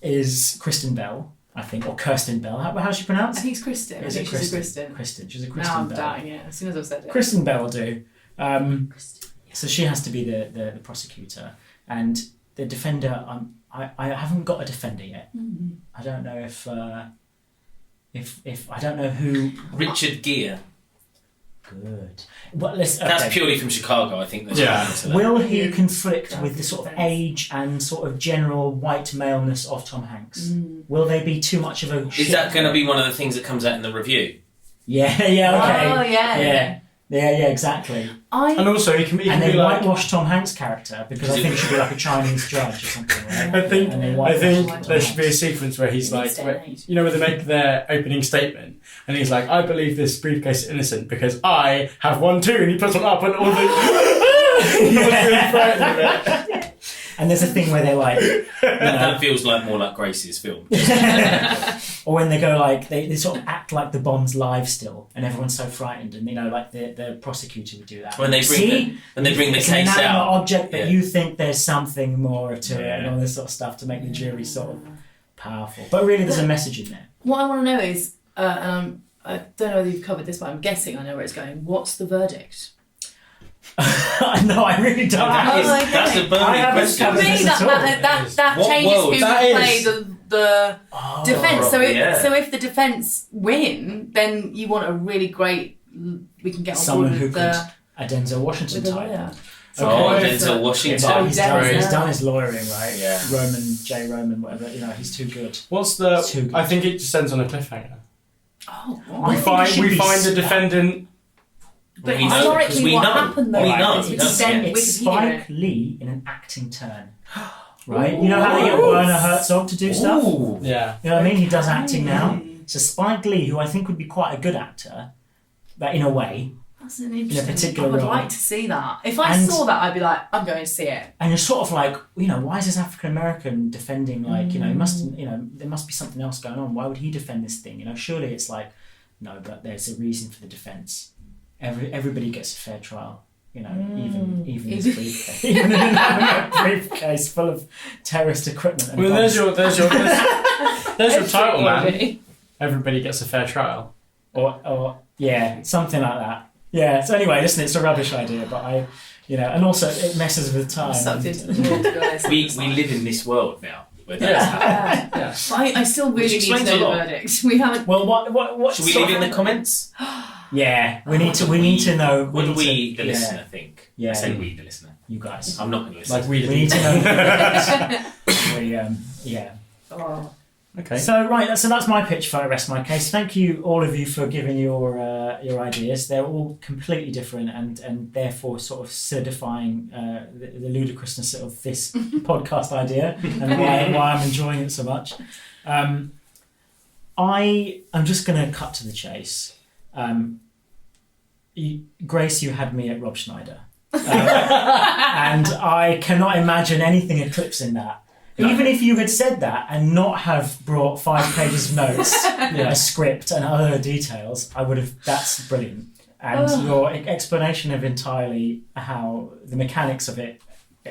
is Kristen Bell, I think, or Kirsten Bell. How's she pronounced? I think it's Kristen. She's a Kristen. Kristen. She's a Kristen Now I'm Bell. doubting it as soon as I've said it. Kristen Bell will do. So she has to be the prosecutor. And the defender, I haven't got a defender yet. Mm-hmm. I don't know if I don't know who... Richard Gere. Good. Well, that's purely from Chicago, I think. Will he conflict with the sort of age and sort of general white maleness of Tom Hanks? Will they be too much of a... Is that going to be one of the things that comes out in the review? Yeah, okay. Oh, yeah. Yeah, exactly. And also, he can and be they like... whitewash Tom Hanks' character because I think it should be like a Chinese judge or something. Right? I think there should be a sequence where he's like, where they make their opening statement, and he's like, I believe this briefcase is innocent because I have one too, and he puts one up and all the... And there's a thing where they're like, you know, That feels like more like Grace's film. or when they go like they sort of act like the bomb's live still, and everyone's so frightened, and you know, like the prosecutor would do that. When they bring the it's case an inanimate out. object, but Yeah. you think there's something more to it, and Yeah. all this sort of stuff to make the jury sort of powerful. But really, there's a message in there. What I want to know is, and I don't know whether you've covered this, but I'm guessing I know where it's going. What's the verdict? No, I really don't. That's a I burning haven't question. covered For me, this at all. that What changes world? who That will is- play the Oh, defence. So, yeah. so if the defence win, then you want a really great. We can get on Someone board who with could the a Denzel Washington with the type. lawyer. Oh, Okay. Denzel Yeah, Washington. but he's done, Denzel. he's done his lawyering, right? Yeah. Roman, whatever. You know, he's too good. What's the? Too good. I think it just ends on a cliffhanger. Oh, I think it should be the defendant. but We know, historically, 'cause we what know. happened though? We Alright, know. it's, We It's don't then get- it's we can hear Spike it. Lee in an acting turn. Right? You know how they get Werner Herzog to do stuff? Ooh. Yeah. You know what I mean? He does acting now. So Spike Lee, who I think would be quite a good actor, but in a way, That's an interesting. particular I would role. like to see that. If I And- saw that, I'd be like, I'm going to see it. and you're sort of like, you know, why is this African American defending? Like, you know, there must be something else going on. Why would he defend this thing? You know, surely it's like, no, but there's a reason for the defense. Everybody gets a fair trial. You know, even this briefcase, even in a briefcase full of terrorist equipment. And Well, bombs. there's your title, man. Everybody. Everybody gets a fair trial. or yeah, something like that. Yeah. So anyway, listen, it's a rubbish idea, but and also it messes with time. I'm sucked and- into the world, to be honest. We live in this world now. Where that's Yeah. happening. Yeah. Yeah. But I still really need to explains know a the lot. verdict. We haven't. Well, what? Should we leave it in the comments? Yeah, we need to know. What do need we, to- the listener, think? Yeah. I say we, the listener. You guys. I'm not going to listen. Like we We need did. to know. Yeah. Oh. Okay. So right, so that's my pitch for I Rest My Case. Thank you, all of you, for giving your ideas. They're all completely different and therefore sort of solidifying the ludicrousness of this podcast idea and why I'm enjoying it so much. I am just going to cut to the chase. Grace, you had me at Rob Schneider, and I cannot imagine anything eclipsing that. Even if you had said that and not have brought 5 pages of notes, a script and other details, I would have. That's brilliant. And your explanation of entirely how the mechanics of it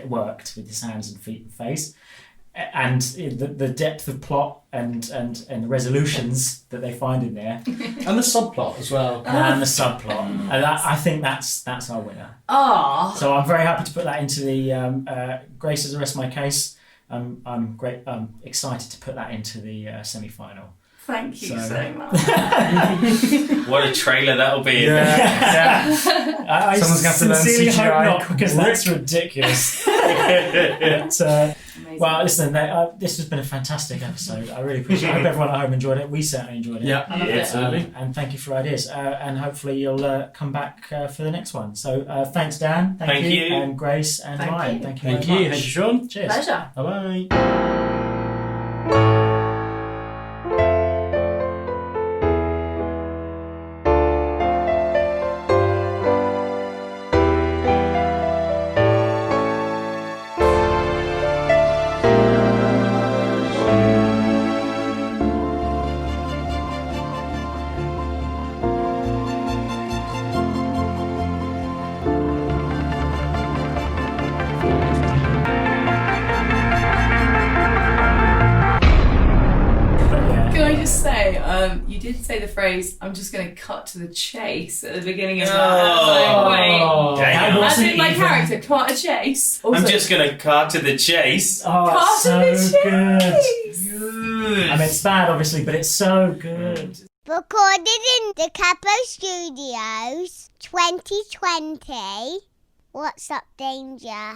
worked with his hands and feet and face, and the depth of plot and the resolutions that they find in there, And the subplot as well. and the subplot. And I think that's our winner. Ah. So I'm very happy to put that into the Grace's Arrest My Case. I'm excited to put that into the semi-final. Thank you So- so much. What a trailer that'll be. Yeah. I Someone's gonna have to learn sincerely hope CGI not, because that's ridiculous. But, Amazing. well, listen, this has been a fantastic episode. I really appreciate it. I hope everyone at home enjoyed it. We certainly enjoyed it. Yeah. I love it. absolutely. And thank you for ideas. And hopefully you'll come back for the next one. So thanks, Dan. Thank you. And Grace and Thank Ryan. you. Thank you Thank very you. much. Thank you, Sean. Cheers. Pleasure. Bye-bye. But yeah. Can I just say, you did say the phrase, I'm just going to cut to the chase at the beginning of that. Oh. Wait. Dang That it. was- As in my even- character, cut a chase. Also, I'm just going to cut to the chase. Oh, cut it's so to the good. chase. Good. I mean, it's bad, obviously, but it's so good. Recorded in the Capo Studios 2020. What's up, Danger?